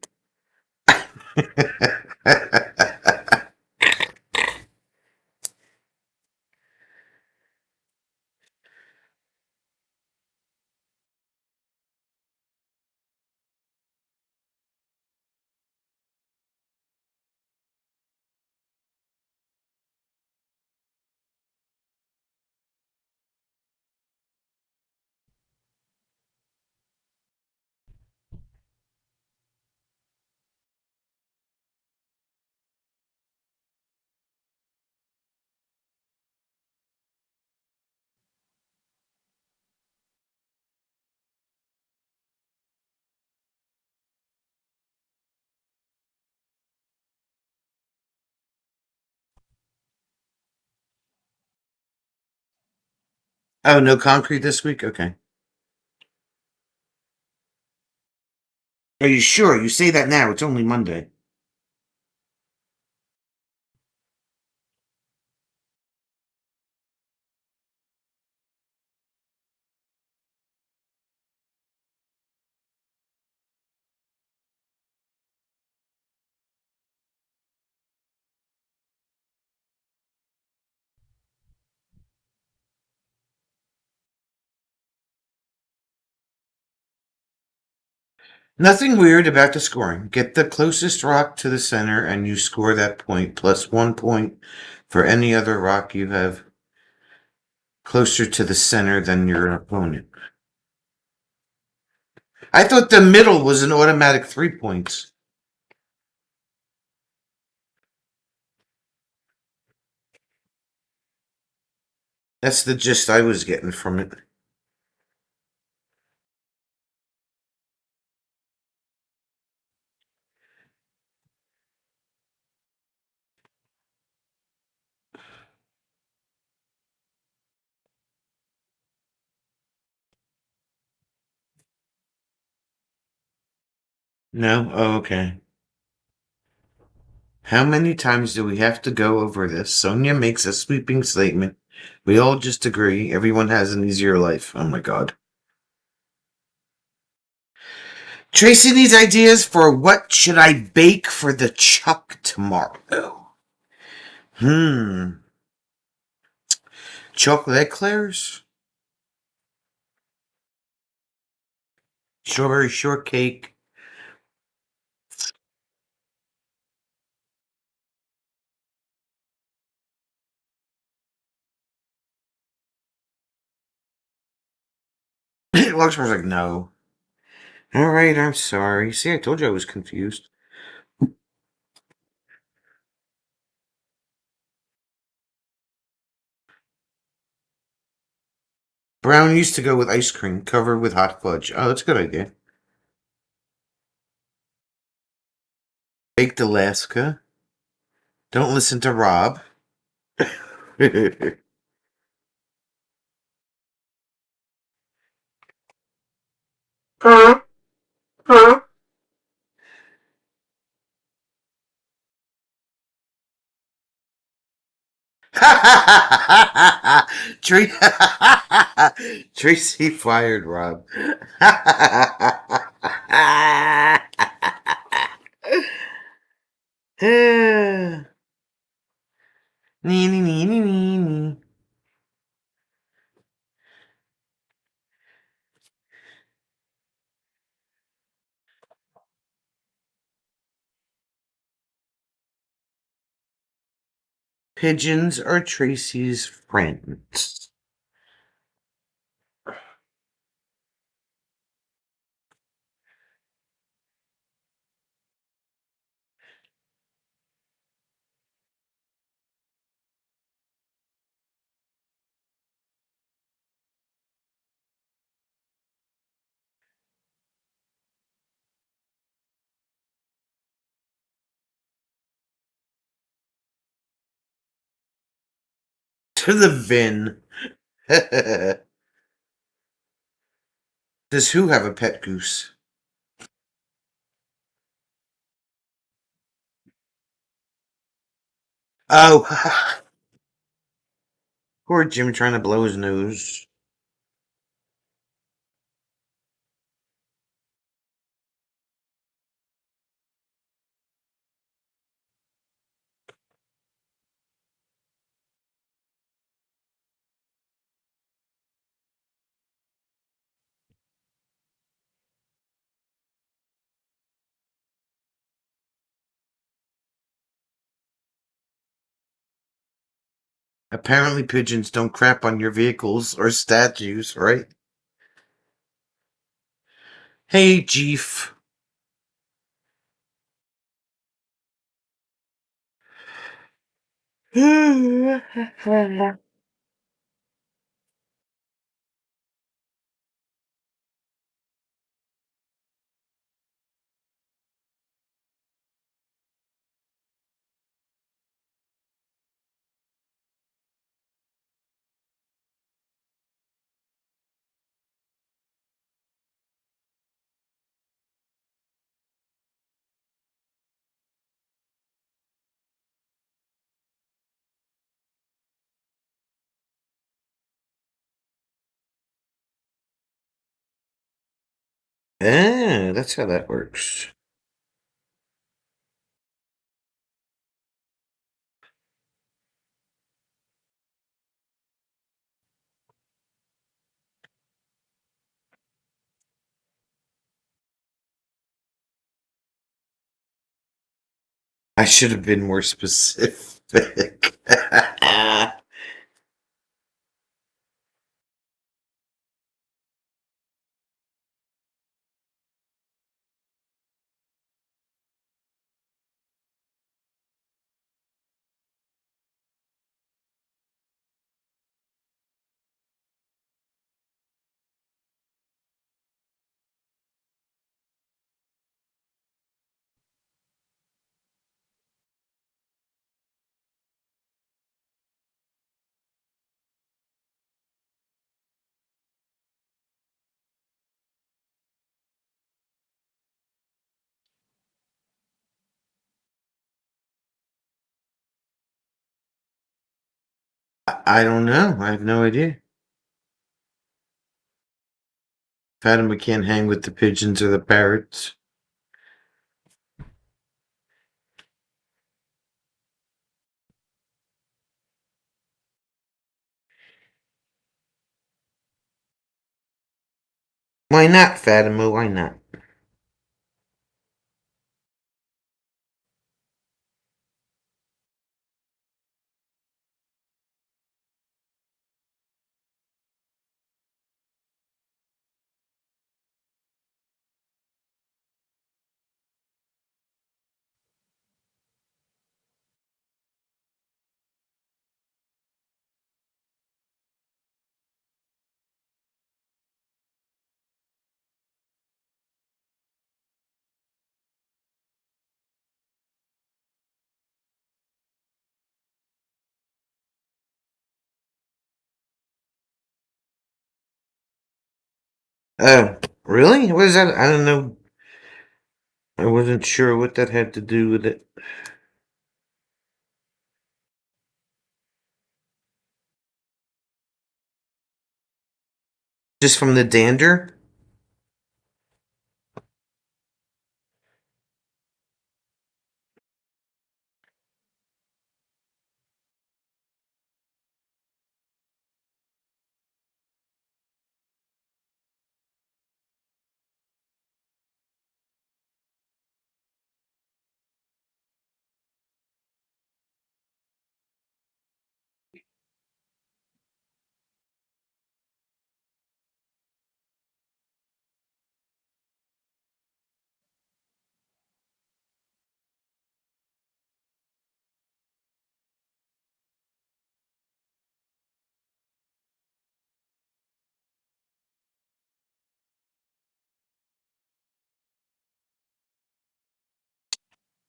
Oh, no concrete this week? Okay. Are you sure? You say that now. It's only Monday. Nothing weird about the scoring. Get the closest rock to the center and you score that point, plus 1 point for any other rock you have closer to the center than your opponent. I thought the middle was an automatic 3 points. That's the gist I was getting from it. No? Oh, okay. How many times do we have to go over this? Sonia makes a sweeping statement. We all just agree. Everyone has an easier life. Oh my god. Tracy needs ideas for what should I bake for the Chuck tomorrow. Chocolate eclairs? Strawberry shortcake? Larkspur's like, no. Alright, I'm sorry. See, I told you I was confused. Brown used to go with ice cream covered with hot fudge. Oh, that's a good idea. Baked Alaska. Don't listen to Rob. Tracy fired Rob. Nee, nee, nee, nee, nee, nee. Pigeons are Tracy's friends. To the Vin. Does who have a pet goose? Oh, poor Jim trying to blow his nose. Apparently, pigeons don't crap on your vehicles or statues, right? Hey, Jeef. Ah, that's how that works. I should have been more specific. I don't know. I have no idea. Fatima can't hang with the pigeons or the parrots. Why not, Fatima? Why not? Oh, really? What is that? I don't know. I wasn't sure what that had to do with it. Just from the dander?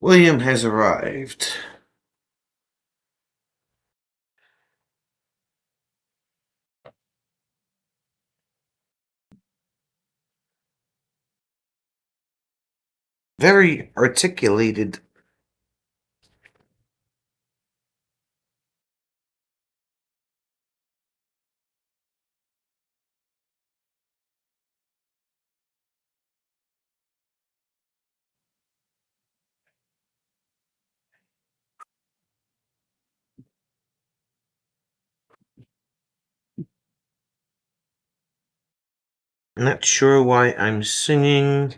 William has arrived. Very articulated. Not sure why I'm singing.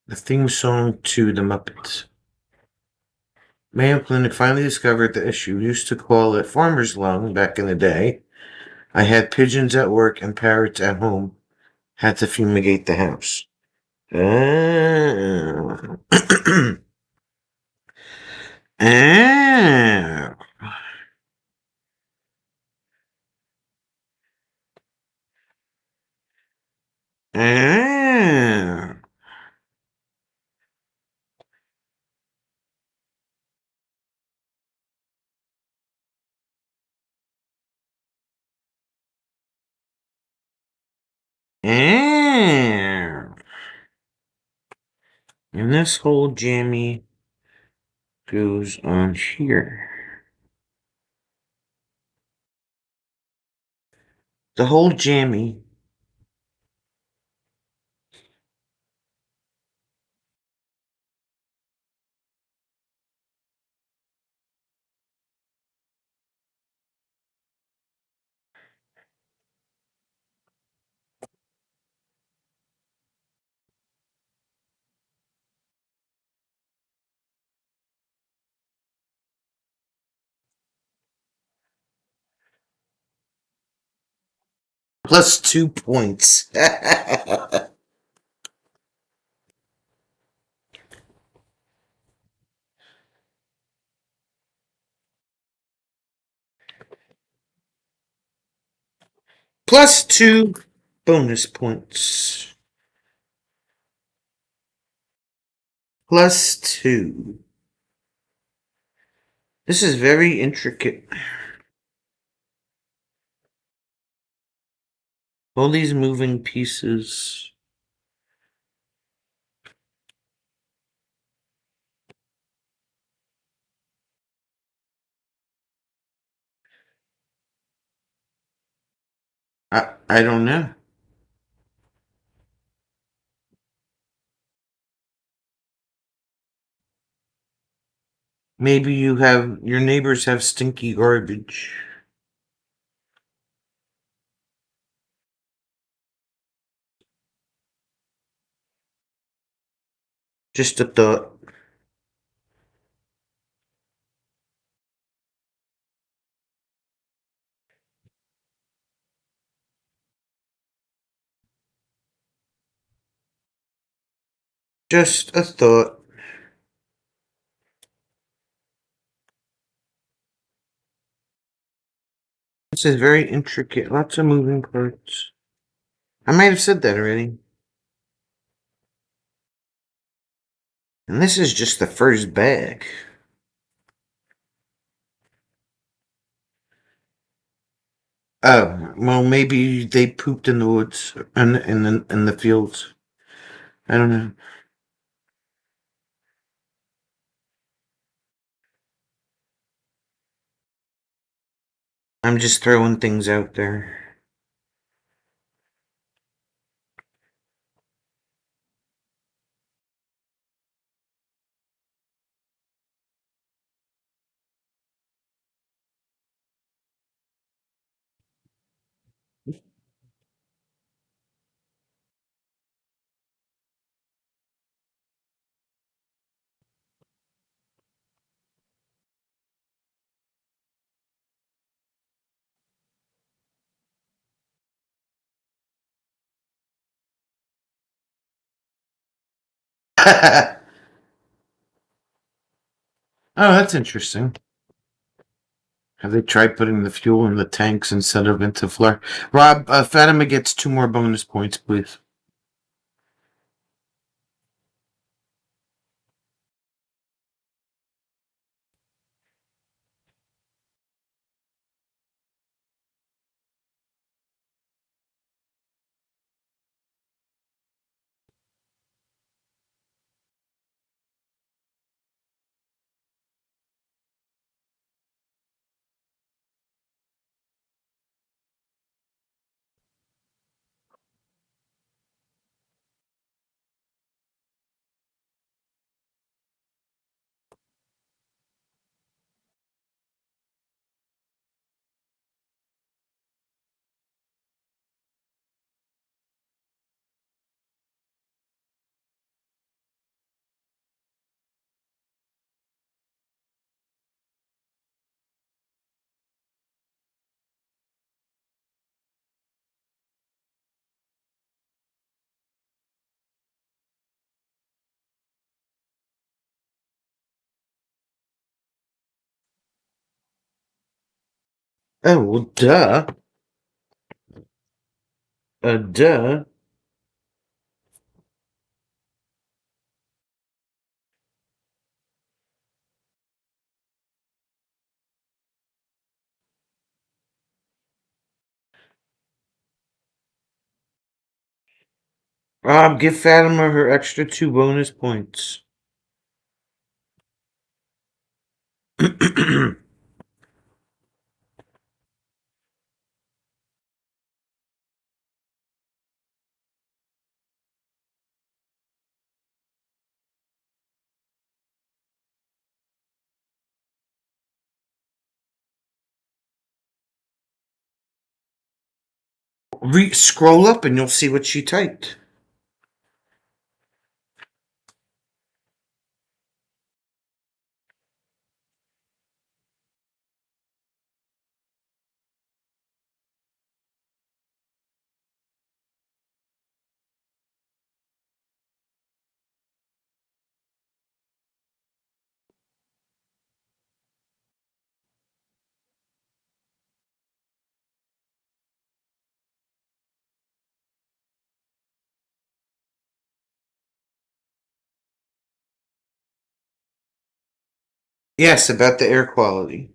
The theme song to The Muppets. Mayo Clinic finally discovered the issue. Used to call it farmer's lung back in the day. I had pigeons at work and parrots at home. Had to fumigate the house. Ah. Ah. Ah. Ah. And this whole jammy goes on here. The whole jammy. Plus 2 points. Plus 2 bonus points. Plus 2. This is very intricate. All these moving pieces. I don't know. Maybe your neighbors have stinky garbage. Just a thought. Just a thought. This is very intricate. Lots of moving parts. I might have said that already. And this is just the first bag. Oh, well, maybe they pooped in the woods and in the fields. I don't know. I'm just throwing things out there. Oh, that's interesting. Have they tried putting the fuel in the tanks instead of into flour? Rob, Fatima gets 2 more bonus points, please. Oh, well, duh. Duh. Rob, give Fatima her extra 2 bonus points. Scroll up and you'll see what she typed. Yes, about the air quality.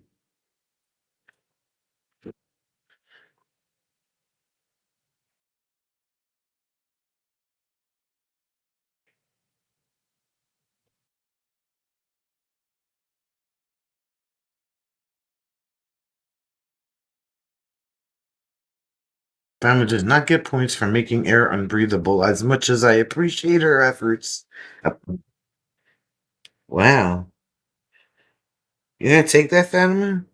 Fama does not get points for making air unbreathable as much as I appreciate her efforts. Wow. You gonna take that, Fatima?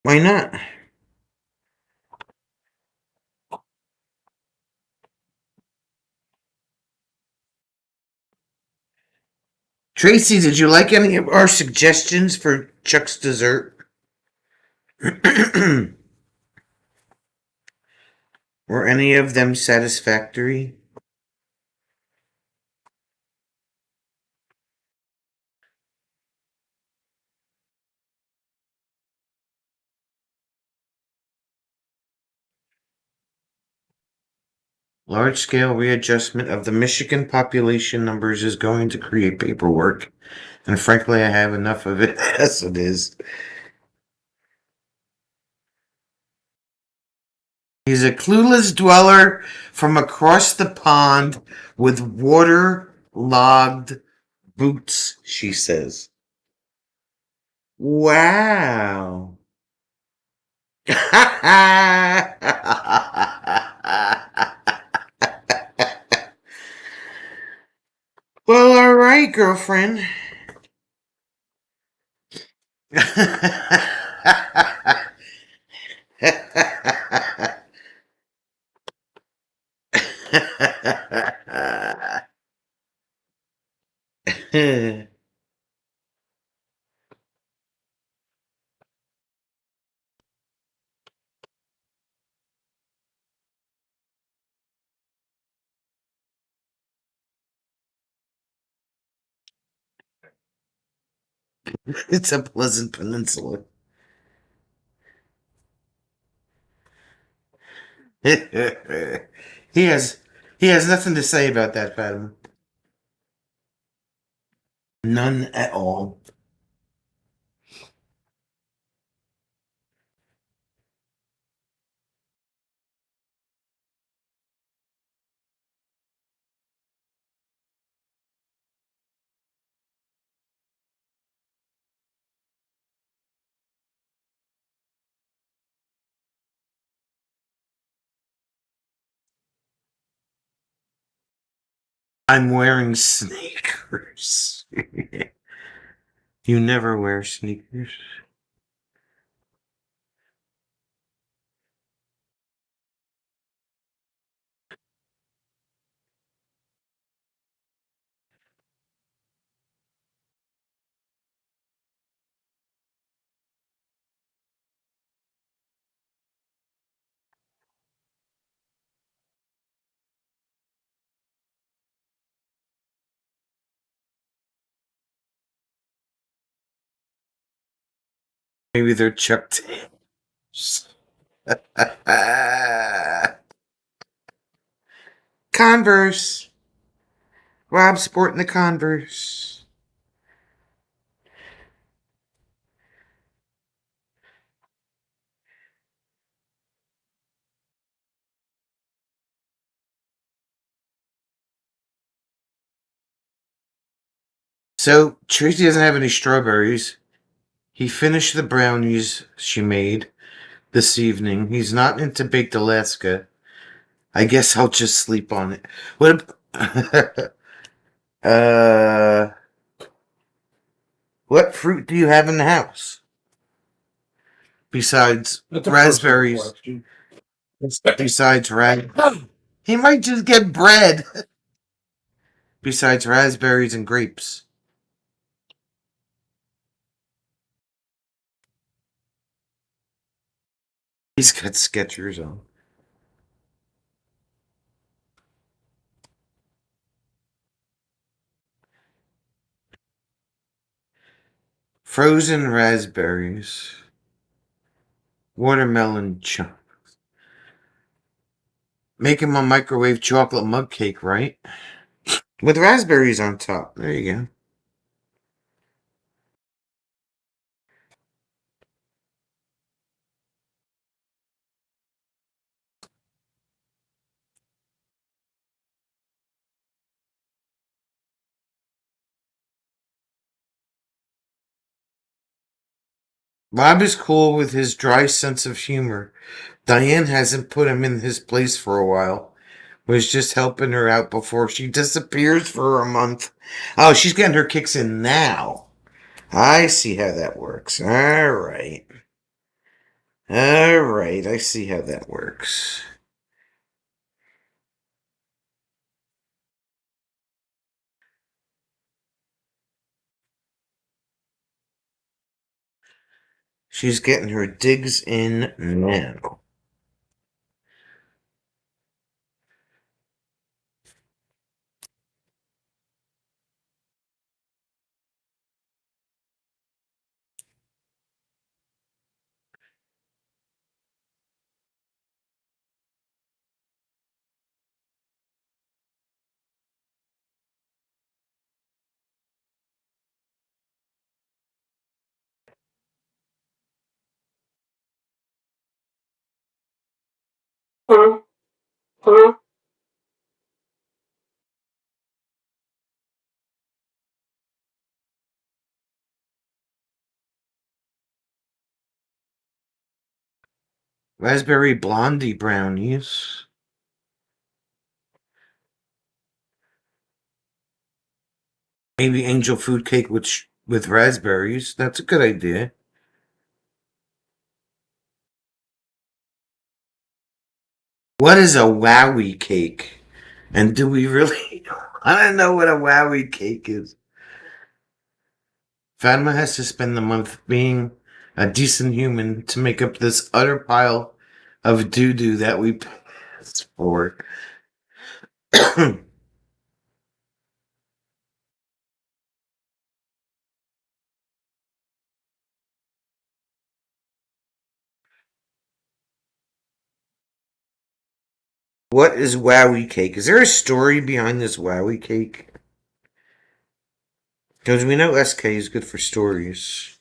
Why not? Tracy, did you like any of our suggestions for Chuck's dessert? Were any of them satisfactory? Large-scale readjustment of the Michigan population numbers is going to create paperwork, and frankly, I have enough of it as it is. He's a clueless dweller from across the pond with water-logged boots, she says. Wow. Well, all right, girlfriend. It's a pleasant peninsula. he has he has nothing to say about that, Fatima. None at all. I'm wearing sneakers. You never wear sneakers. Maybe they're Chuck Taylors. Converse. Rob sporting the Converse. So Tracy doesn't have any strawberries. He finished the brownies she made this evening. He's not into baked Alaska. I guess I'll just sleep on it. What? uh, what fruit do you have in the house besides That's a raspberries? personal Besides question. he might just get bread. Besides raspberries and grapes. He's got Skechers on. Frozen raspberries. Watermelon chunk. making my microwave chocolate mug cake, right? With raspberries on top. There you go. Bob is cool with his dry sense of humor. Diane hasn't put him in his place for a while. Was just helping her out before she disappears for a month. Oh, she's getting her kicks in now. I see how that works. All right. All right. I see how that works. She's getting her digs in now. Raspberry blondie brownies. Maybe angel food cake with raspberries. That's a good idea. What is a wowie cake? And do we really? I don't know what a wowie cake is. Fatima has to spend the month being a decent human to make up this utter pile of doo-doo that we passed for. What is wowie cake? Is there a story behind this wowie cake? Because we know SK is good for stories.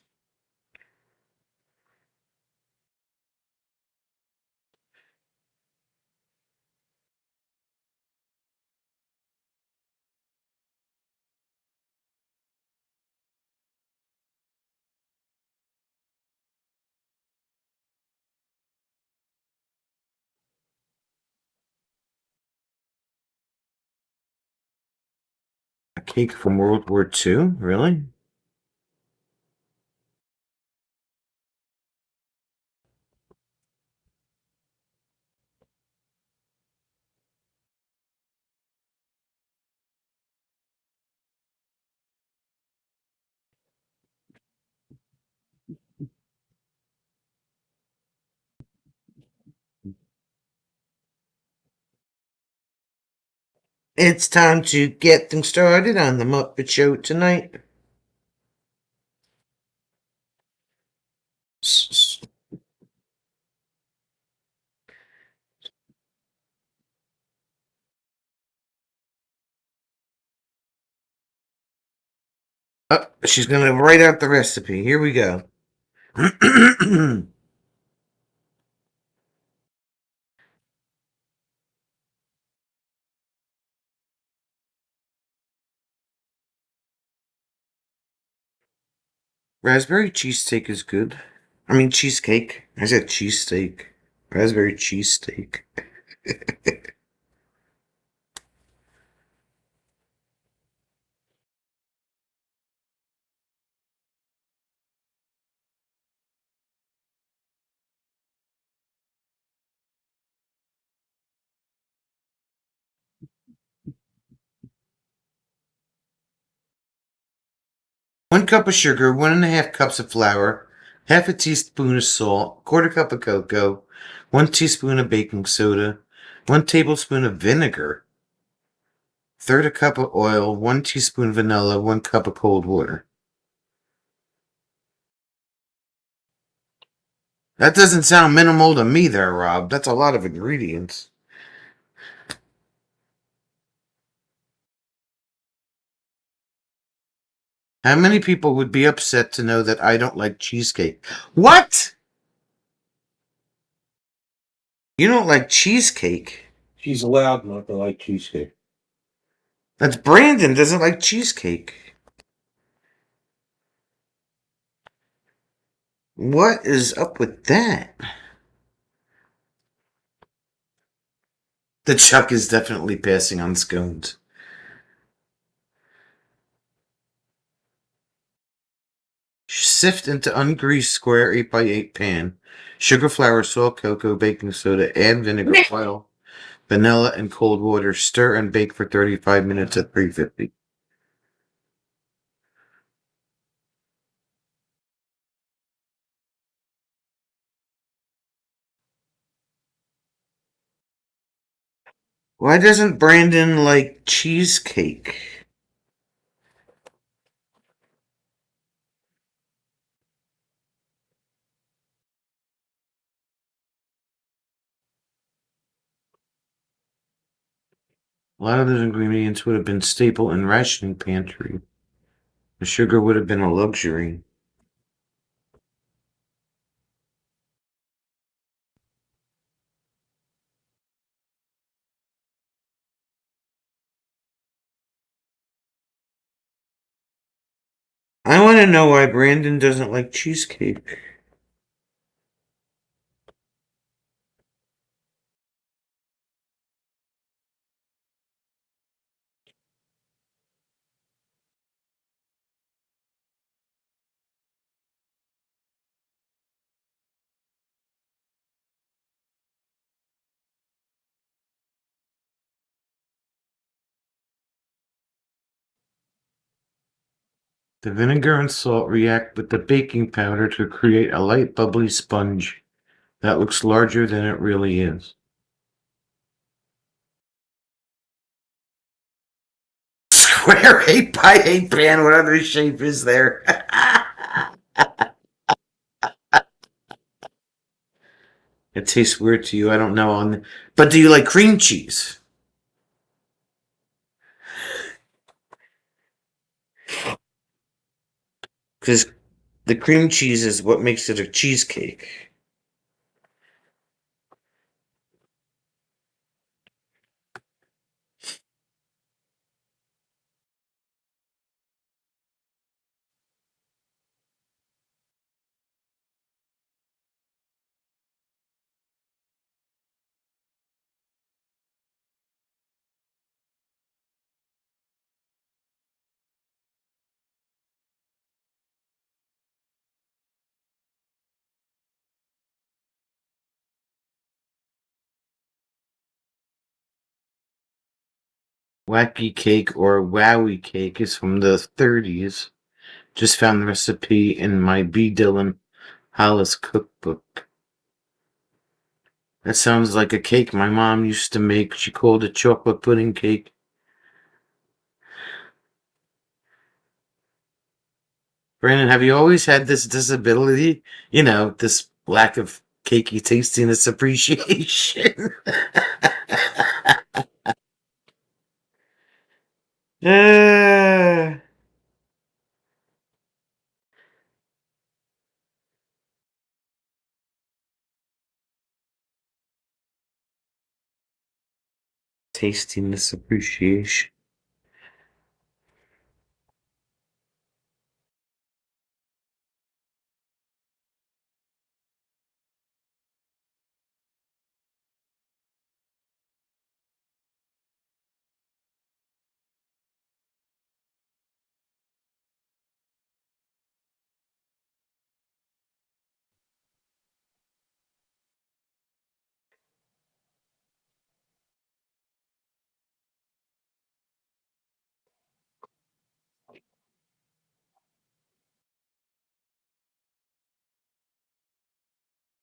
A cake from World War II? Really? It's time to get things started on the Muppet Show tonight. Oh, she's gonna write out the recipe. Here we go. Raspberry cheesesteak is good. I mean cheesecake. I said cheesesteak. Raspberry cheesesteak. 1 cup of sugar, 1.5 cups of flour, half a teaspoon of salt, quarter cup of cocoa, 1 teaspoon of baking soda, 1 tablespoon of vinegar, third a cup of oil, 1 teaspoon vanilla, 1 cup of cold water. That doesn't sound minimal to me there, Rob. That's a lot of ingredients. How many people would be upset to know that I don't like cheesecake? What? You don't like cheesecake? She's allowed not to like cheesecake. That's Brandon doesn't like cheesecake. What is up with that? The Chuck is definitely passing on scones. Sift into ungreased square 8x8 pan. Sugar, flour, salt, cocoa, baking soda, and vinegar, oil, vanilla, and cold water. Stir and bake for 35 minutes at 350. Why doesn't Brandon like cheesecake? A lot of those ingredients would have been staple in rationing pantry. The sugar would have been a luxury. I want to know why Brandon doesn't like cheesecake. The vinegar and salt react with the baking powder to create a light bubbly sponge that looks larger than it really is. Square 8x8 pan, what other shape is there? It tastes weird to you, I don't know. But do you like cream cheese? Because the cream cheese is what makes it a cheesecake. Wacky cake or wowie cake is from the 30s. Just found the recipe in my B. Dylan Hollis cookbook. That sounds like a cake my mom used to make. She called it chocolate pudding cake. Brandon, have you always had this disability? You know, this lack of cakey tastiness appreciation. uh, tastiness appreciation.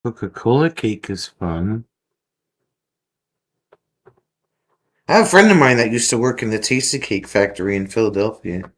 Coca-Cola cake is fun. I have a friend of mine that used to work in the Tasty Cake factory in Philadelphia.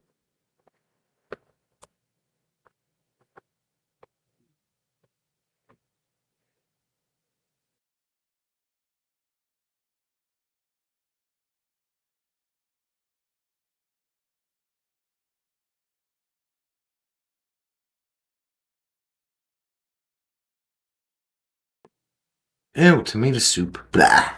Ew, tomato soup. Blah.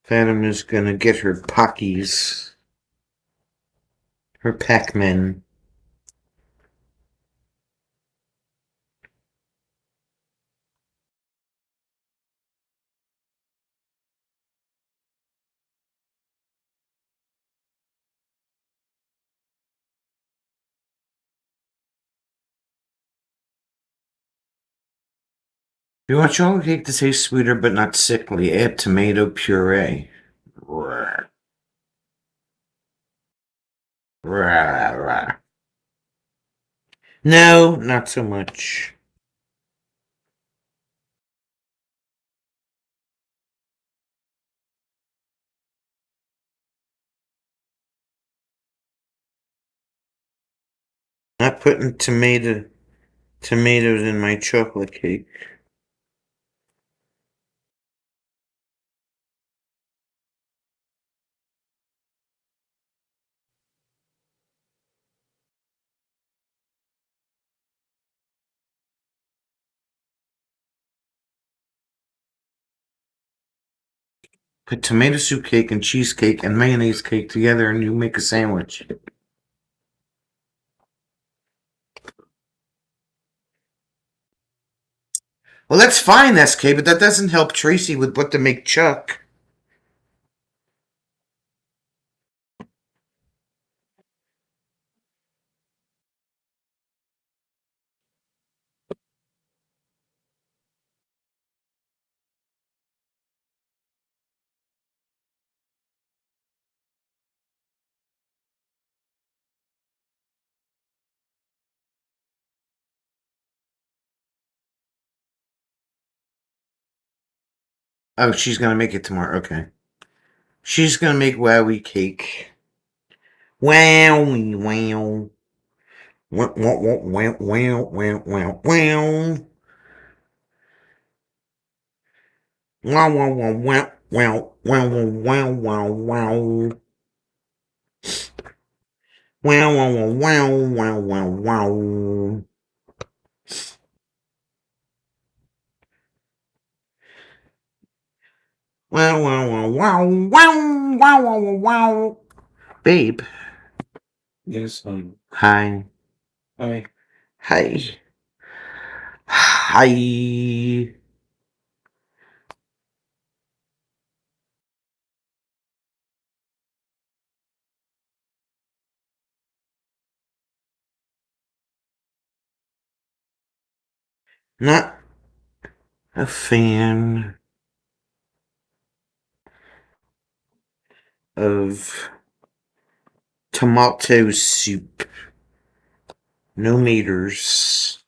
Fatima's gonna get her Pockies. Her Pac-Men. You want chocolate cake to taste sweeter but not sickly, add tomato puree. Rah. Rah, rah. No, not so much. Not putting tomatoes in my chocolate cake. Put tomato soup cake and cheesecake and mayonnaise cake together and you make a sandwich. Well, that's fine, SK, but that doesn't help Tracy with what to make Chuck. Oh, she's gonna make it tomorrow. Okay. She's gonna make wowie cake. Wowie, wow. Wow, wow, wow, wow, wow, wow, wow. Wow, wow, wow, wow, wow, wow, wow, wow, wow. Wow, wow, wow, wow, wow, wow, wow. Wow, wow, wow, wow, wow, wow, wow, wow, wow. Babe. Yes, Hi. I Hi. Hi. Not a fan of tomato soup. No meters.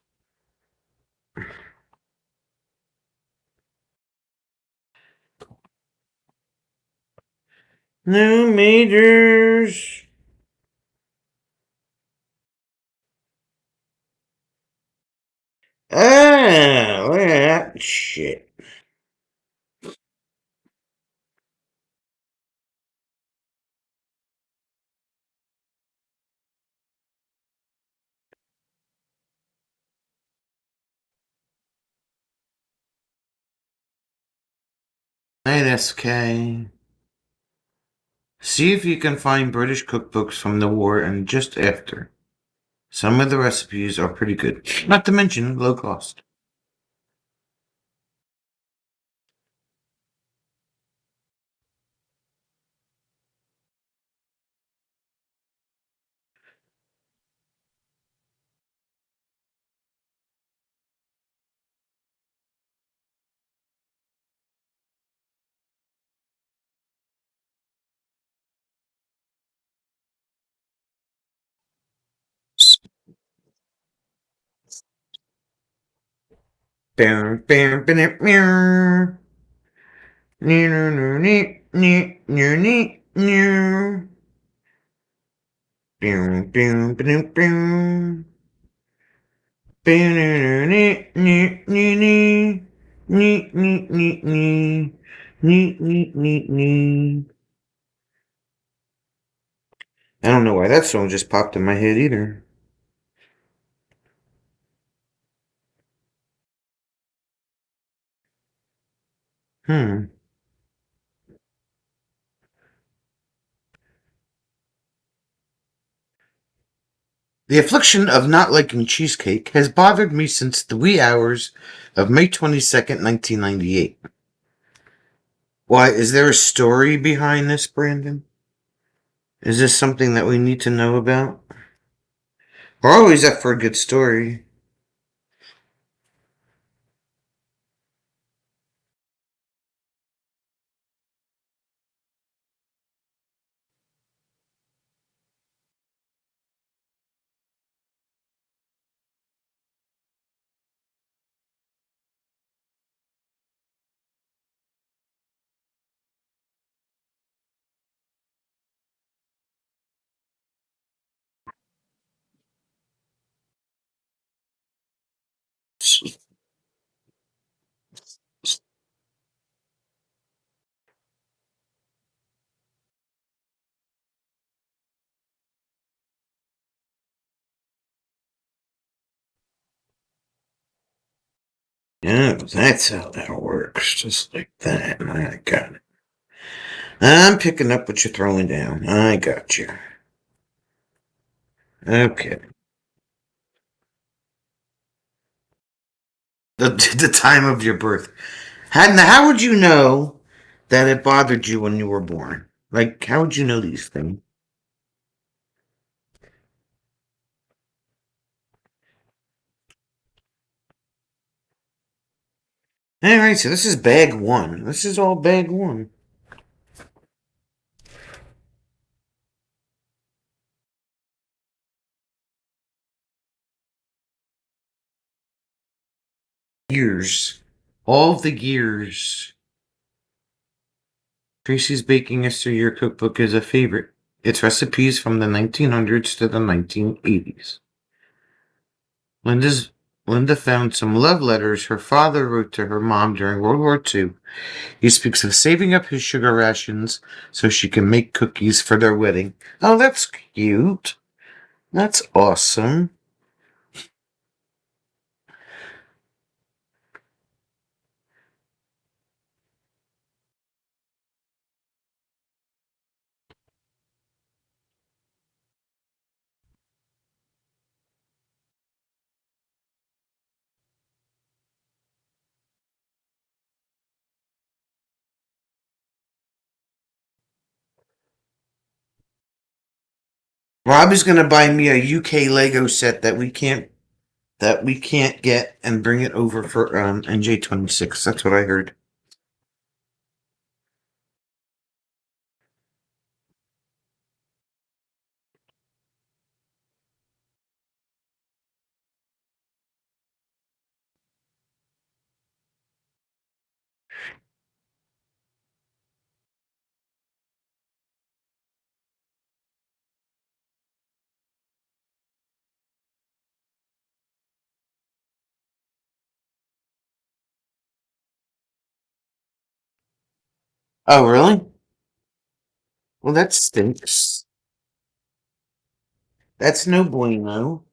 No meters. Ah, look at that shit. Night, SK. See if you can find British cookbooks from the war and just after. Some of the recipes are pretty good. Not to mention low cost. Bam, bam, bam, bam. Nee, nee, nee, nee, nee, nee, nee. Bam, bam, bam, bam. Bam, nee, nee, nee, nee. Nee, nee, nee, nee. Nee, nee, nee, nee. I don't know why that song just popped in my head either. Hmm. The affliction of not liking cheesecake has bothered me since the wee hours of May 22nd, 1998. Why, is there a story behind this, Brandon? Is this something that we need to know about? We're always up for a good story. Yeah, that's how that works. Just like that. I got it. I'm picking up what you're throwing down. I got you. Okay. The time of your birth. How would you know that it bothered you when you were born? Like, how would you know these things? Alright, so this is bag one. This is all bag one. Gears. All the gears. Tracy's Baking History Year Cookbook is a favorite. It's recipes from the 1900s to the 1980s. Linda found some love letters her father wrote to her mom during World War II. He speaks of saving up his sugar rations so she can make cookies for their wedding. Oh, that's cute. That's awesome. Rob is gonna buy me a UK Lego set that we can't get and bring it over for NJ26. That's what I heard. Oh, really? Well, that stinks. That's no bueno.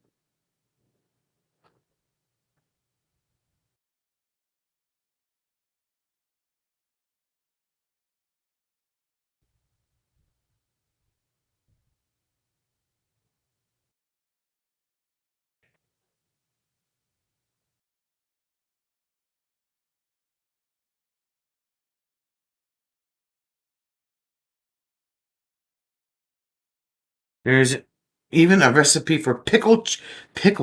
There's even a recipe for pickle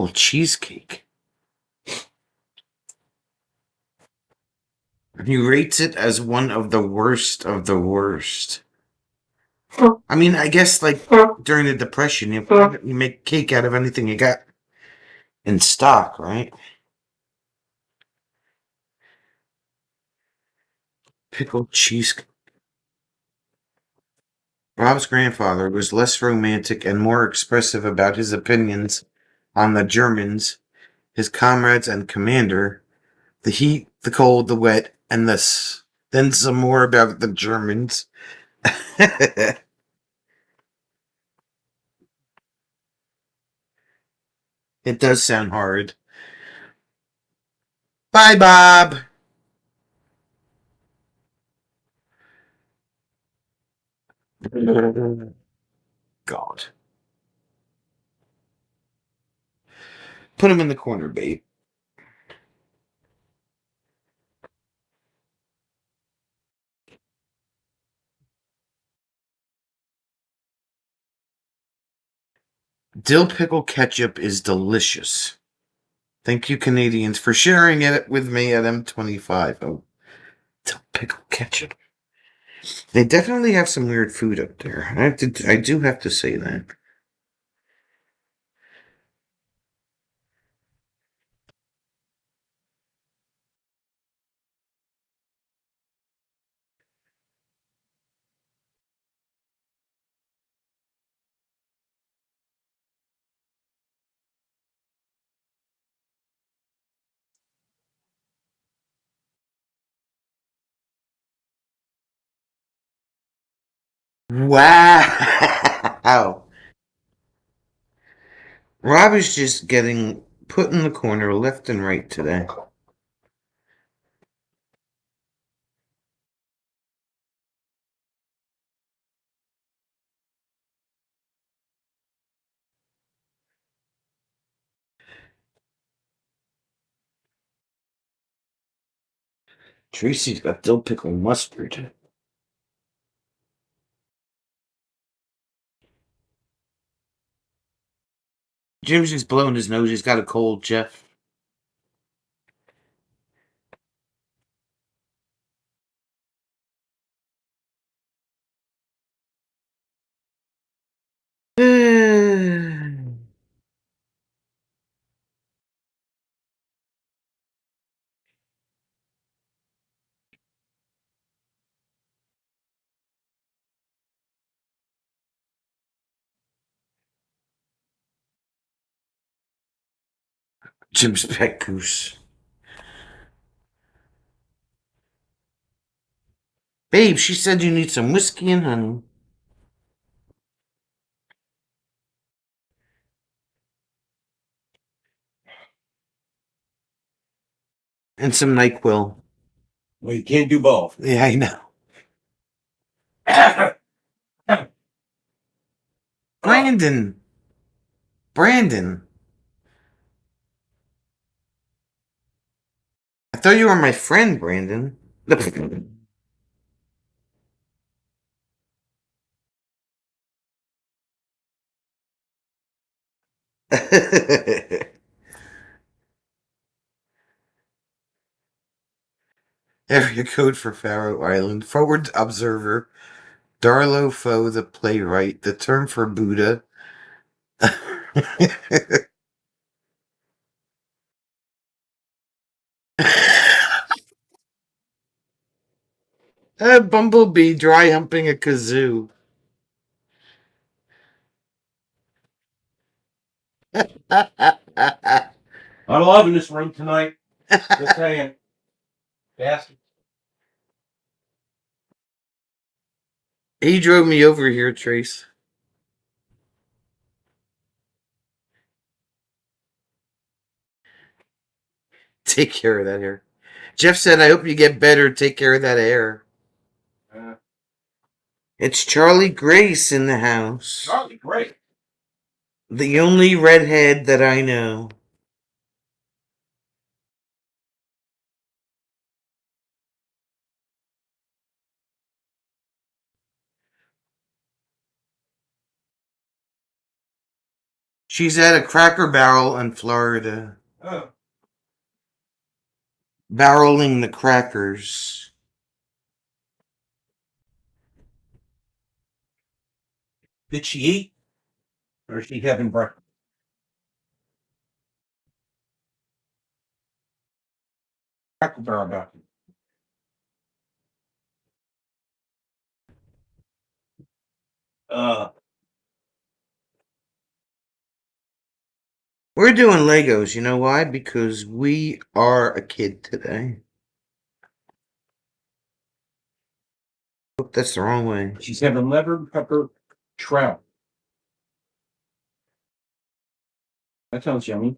cheesecake. He rates it as one of the worst of the worst. I mean, I guess like during the Depression, you make cake out of anything you got in stock, right? Pickled cheesecake. Rob's grandfather was less romantic and more expressive about his opinions on the Germans, his comrades and commander, the heat, the cold, the wet, and this. Then some more about the Germans. It does sound hard. Bye, Bob. God. Put him in the corner, babe. Dill pickle ketchup is delicious. Thank you, Canadians, for sharing it with me at M25. Oh, dill pickle ketchup. They definitely have some weird food up there. I do have to say that. Wow. Rob is just getting put in the corner left and right today. Tracy's got dill pickle mustard. Jim's just blowing his nose. He's got a cold, Jeff. Jim's pet goose. Babe, she said you need some whiskey and honey. And some NyQuil. Well, you can't do both. Yeah, I know. Brandon. Brandon. I thought you were my friend, Brandon. Area code for Faroe Island. Forward observer. Darlo Foe, the playwright. The term for Buddha. A bumblebee dry humping a kazoo. Not a lot in this room tonight. Just saying. Bastard. He drove me over here, Trace. Take care of that hair. Jeff said, I hope you get better. Take care of that hair. It's Charlie Grace in the house. Charlie, great. The only redhead that I know. She's at a Cracker Barrel in Florida. Oh. Barreling the crackers. Did she eat? Or is she having breakfast? Cracker Barrel got you. We're doing Legos. You know why? Because we are a kid today. Oop, that's the wrong way. She's having lemon pepper trout. That sounds yummy.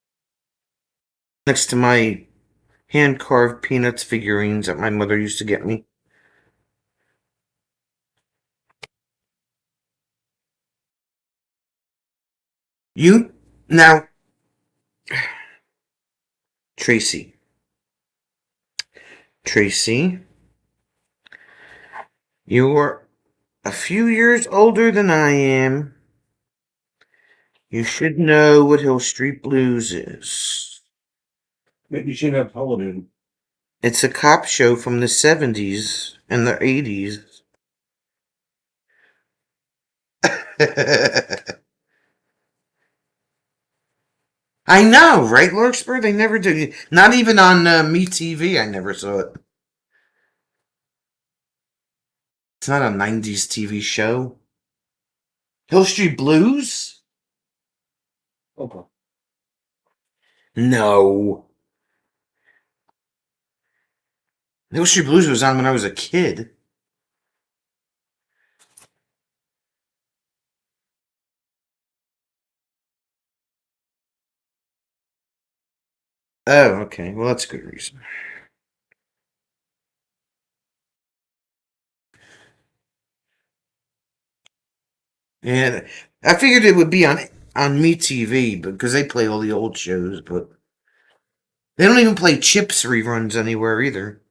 next to my hand-carved Peanuts figurines that my mother used to get me. You now, Tracy. Tracy, you're a few years older than I am. You should know what Hill Street Blues is. Maybe you shouldn't have television. It's a cop show from the 70s and the 80s. I know, right, Larkspur? They never did. Not even on MeTV, I never saw it. It's not a 90s TV show. Hill Street Blues? Okay. No. Hill Street Blues was on when I was a kid. Oh, okay. Well, that's a good reason. And I figured it would be on MeTV because they play all the old shows, but they don't even play Chips reruns anywhere either.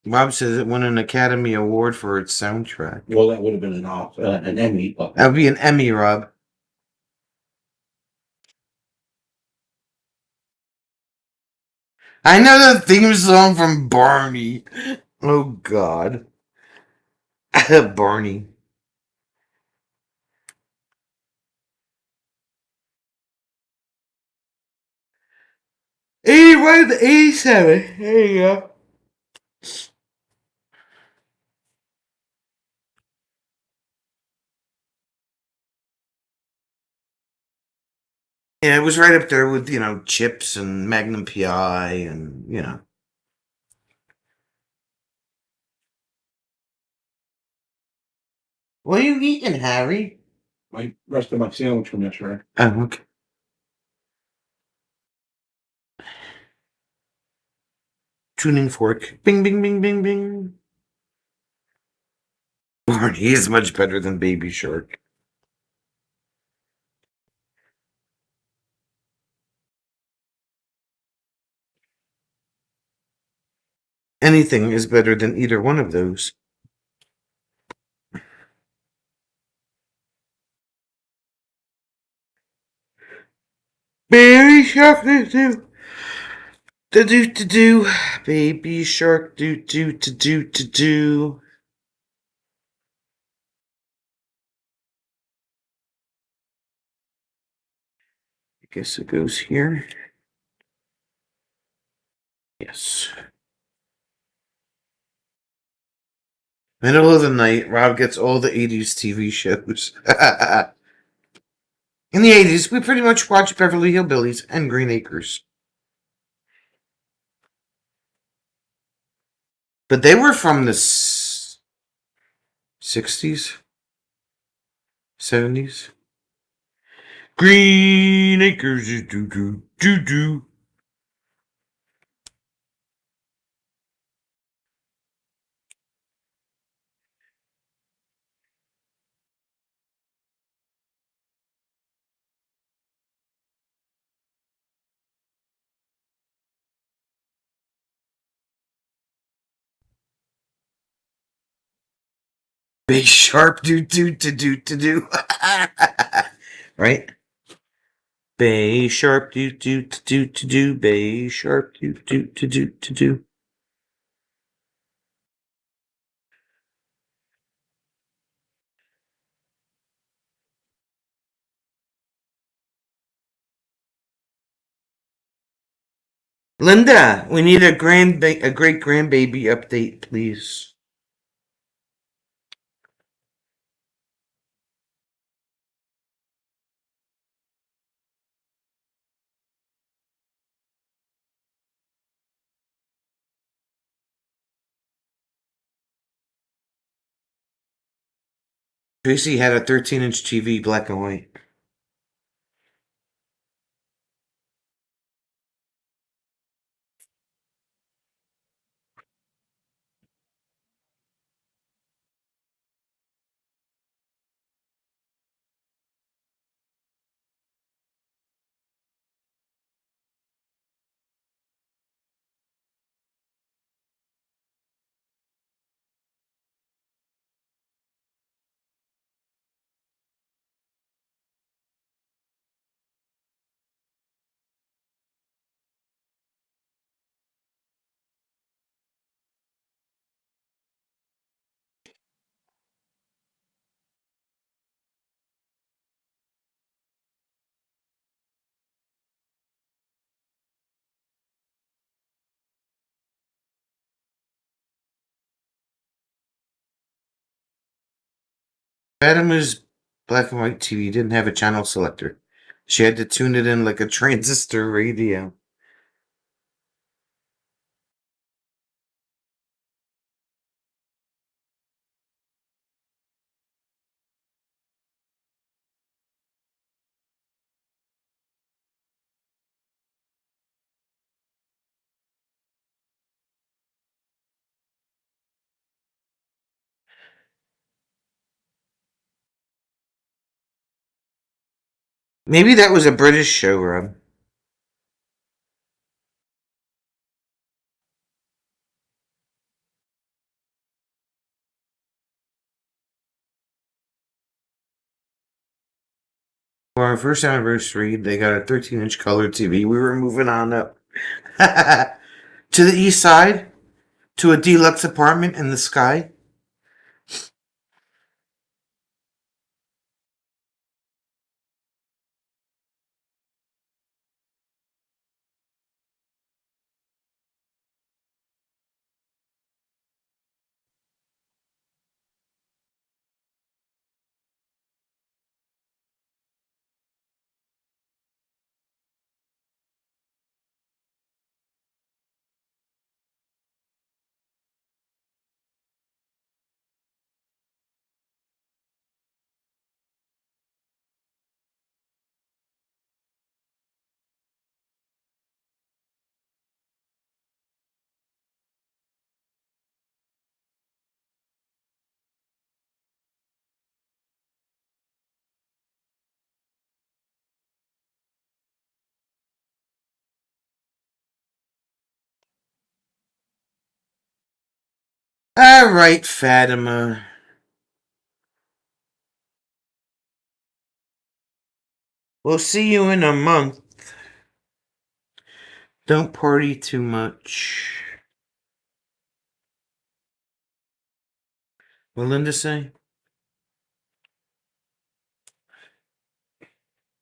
Bob says it won an Academy Award for its soundtrack. Well, that would have been an Emmy. But That would be an Emmy, Rob. I know the theme song from Barney. Oh, God. Barney. '81 to '87. There you go. Yeah, it was right up there with, Chips and Magnum PI and. What are you eating, Harry? my rest of my sandwich from yesterday. Oh, okay. Tuning fork. Bing, bing, bing, bing, bing. Barney is much better than Baby Shark. Anything is better than either one of those. Baby Shark do do. Do do do do. Baby Shark do do do do do do. I guess it goes here. Yes. Middle of the night, Rob gets all the 80s TV shows. In the 80s, we pretty much watched Beverly Hillbillies and Green Acres. But they were from the 60s? 70s? Green Acres, do do do do. Big Sharp do do to do to do. Right? Bay Sharp do do to do to do. Bay Sharp do do to do to do. Linda, we need a great grandbaby update, please. Tracy had a 13-inch TV, black and white. Fatima's black and white TV didn't have a channel selector. She had to tune it in like a transistor radio. Maybe that was a British show, Rob. For our first anniversary, they got a 13-inch color TV. We were moving on up to the east side to a deluxe apartment in the sky. All right, Fatima. We'll see you in a month. Don't party too much. What Linda say?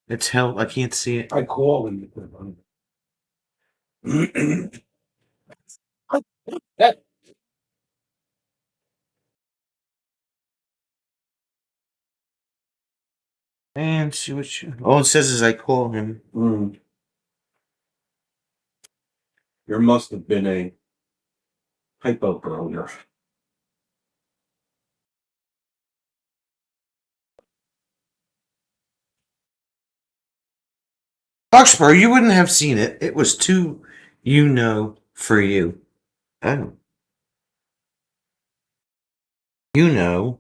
It's hell. I can't see it. I call him. That And see what you. All it says is I call him. There must have been a typo earlier. Foxborough, you wouldn't have seen it. It was too, for you. Oh. You know.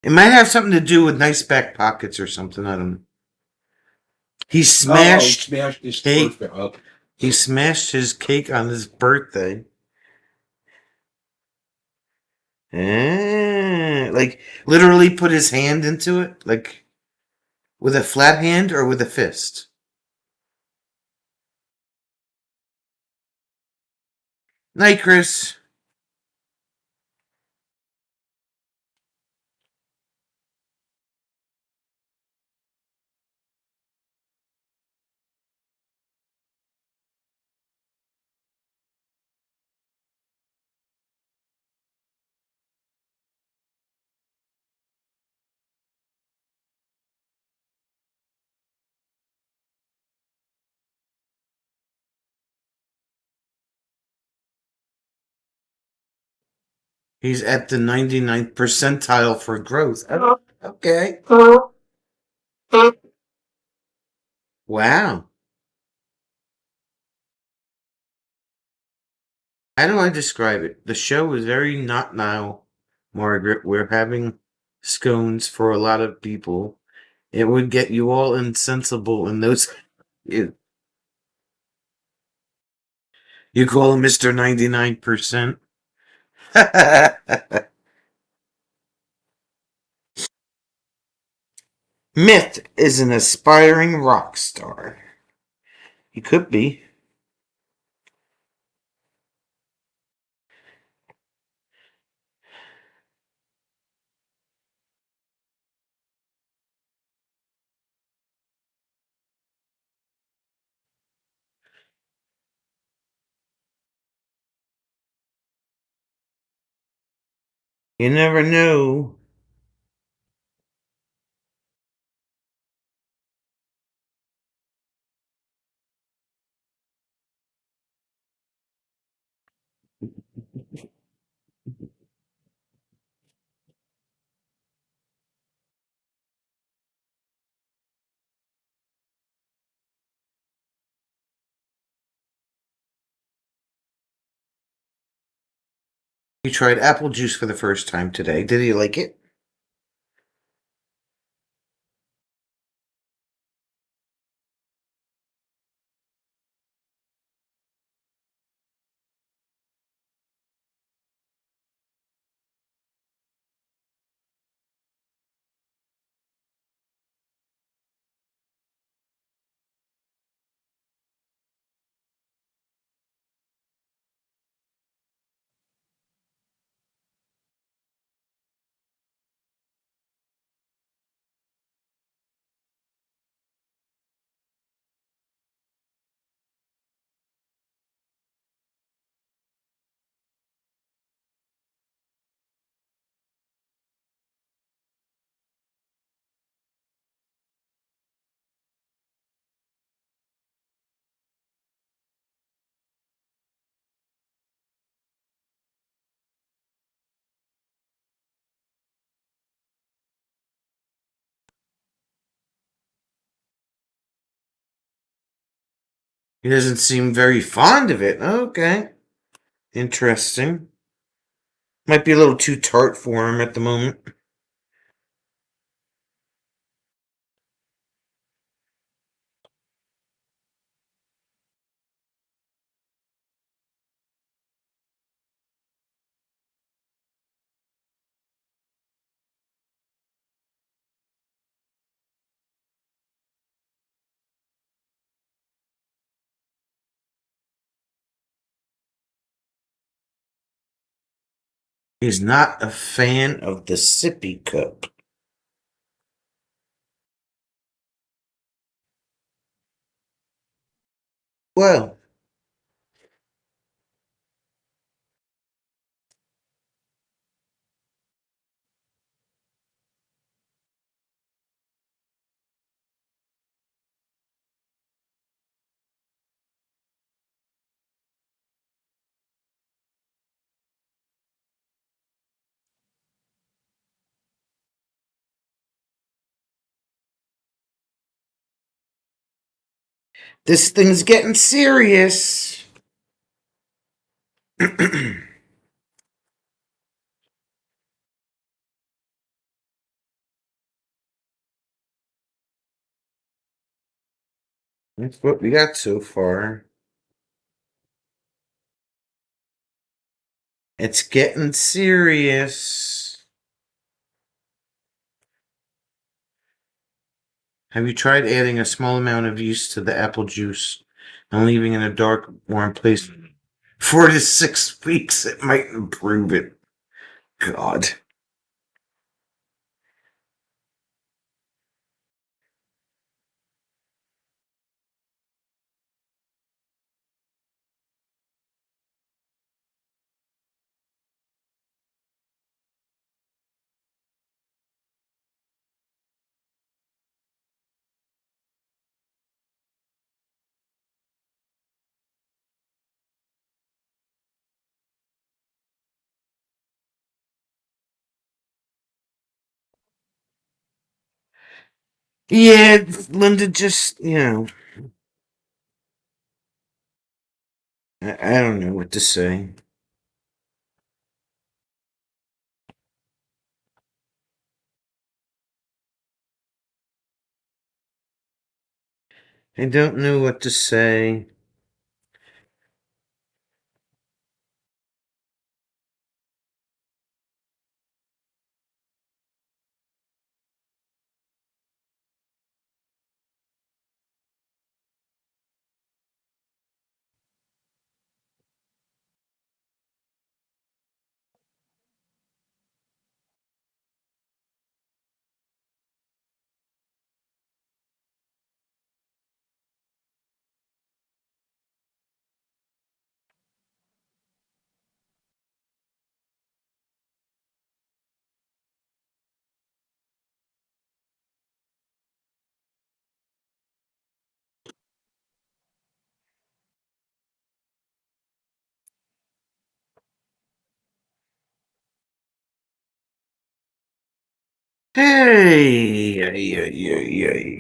It might have something to do with nice back pockets or something. I don't know. He smashed. Smashed his cake. birthday up. He smashed his cake on his birthday. Like literally put his hand into it, like with a flat hand or with a fist. Night, Chris. He's at the 99th percentile for growth. Oh, okay. Wow. How do I describe it? The show was very not now Margaret, we're having scones for a lot of people. It would get you all insensible in those. You, you call him Mr. 99%? Myth is an aspiring rock star. He could be. You never know. He tried apple juice for the first time today. Did he like it? He doesn't seem very fond of it. Okay. Interesting. Might be a little too tart for him at the moment. He's not a fan of the sippy cup. Well, this thing's getting serious. That's what we got so far. It's getting serious. Have you tried adding a small amount of yeast to the apple juice and leaving it in a dark, warm place 4 to 6 weeks? It might improve it. God. Yeah, Linda just, I don't know what to say. I don't know what to say. Hey, ay, ay, ay, ay.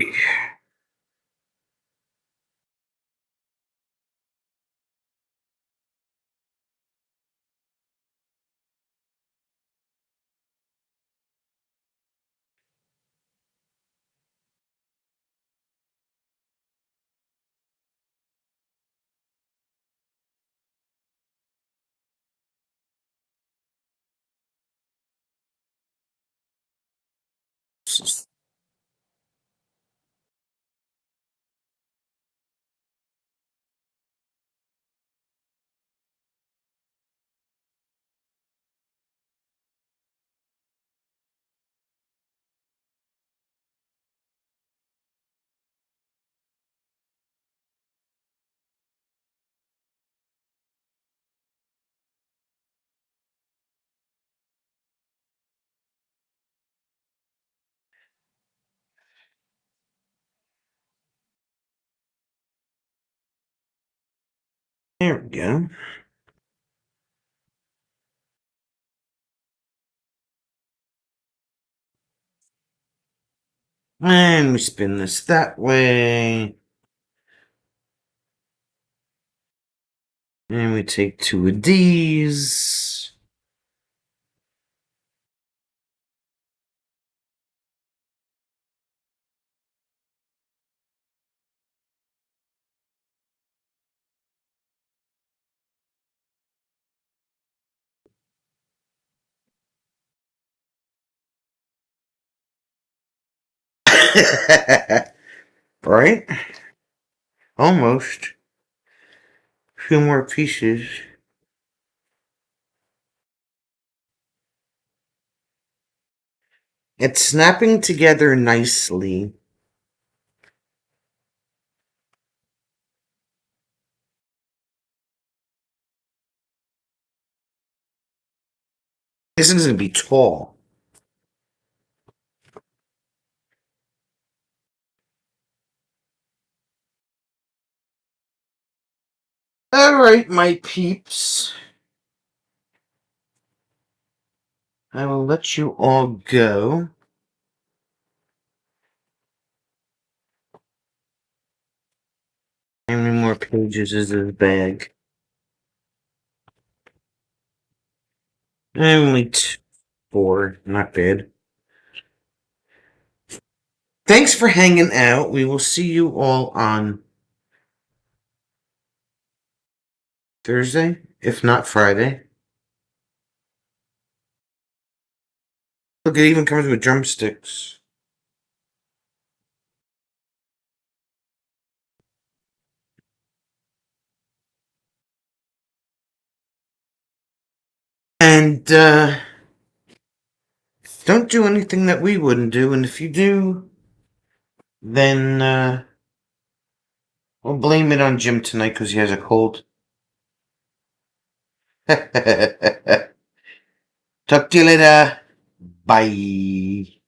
There we go. And we spin this that way. And we take 2 of these. Right? Almost. Few more pieces. It's snapping together nicely. This is gonna be tall. Alright, my peeps. I will let you all go. How many more pages is this bag? Only 4. Not bad. Thanks for hanging out. We will see you all on Thursday, if not Friday. Look, it even comes with drumsticks. And, don't do anything that we wouldn't do, and if you do, then, we'll blame it on Jim tonight because he has a cold. Talk to you later. Bye.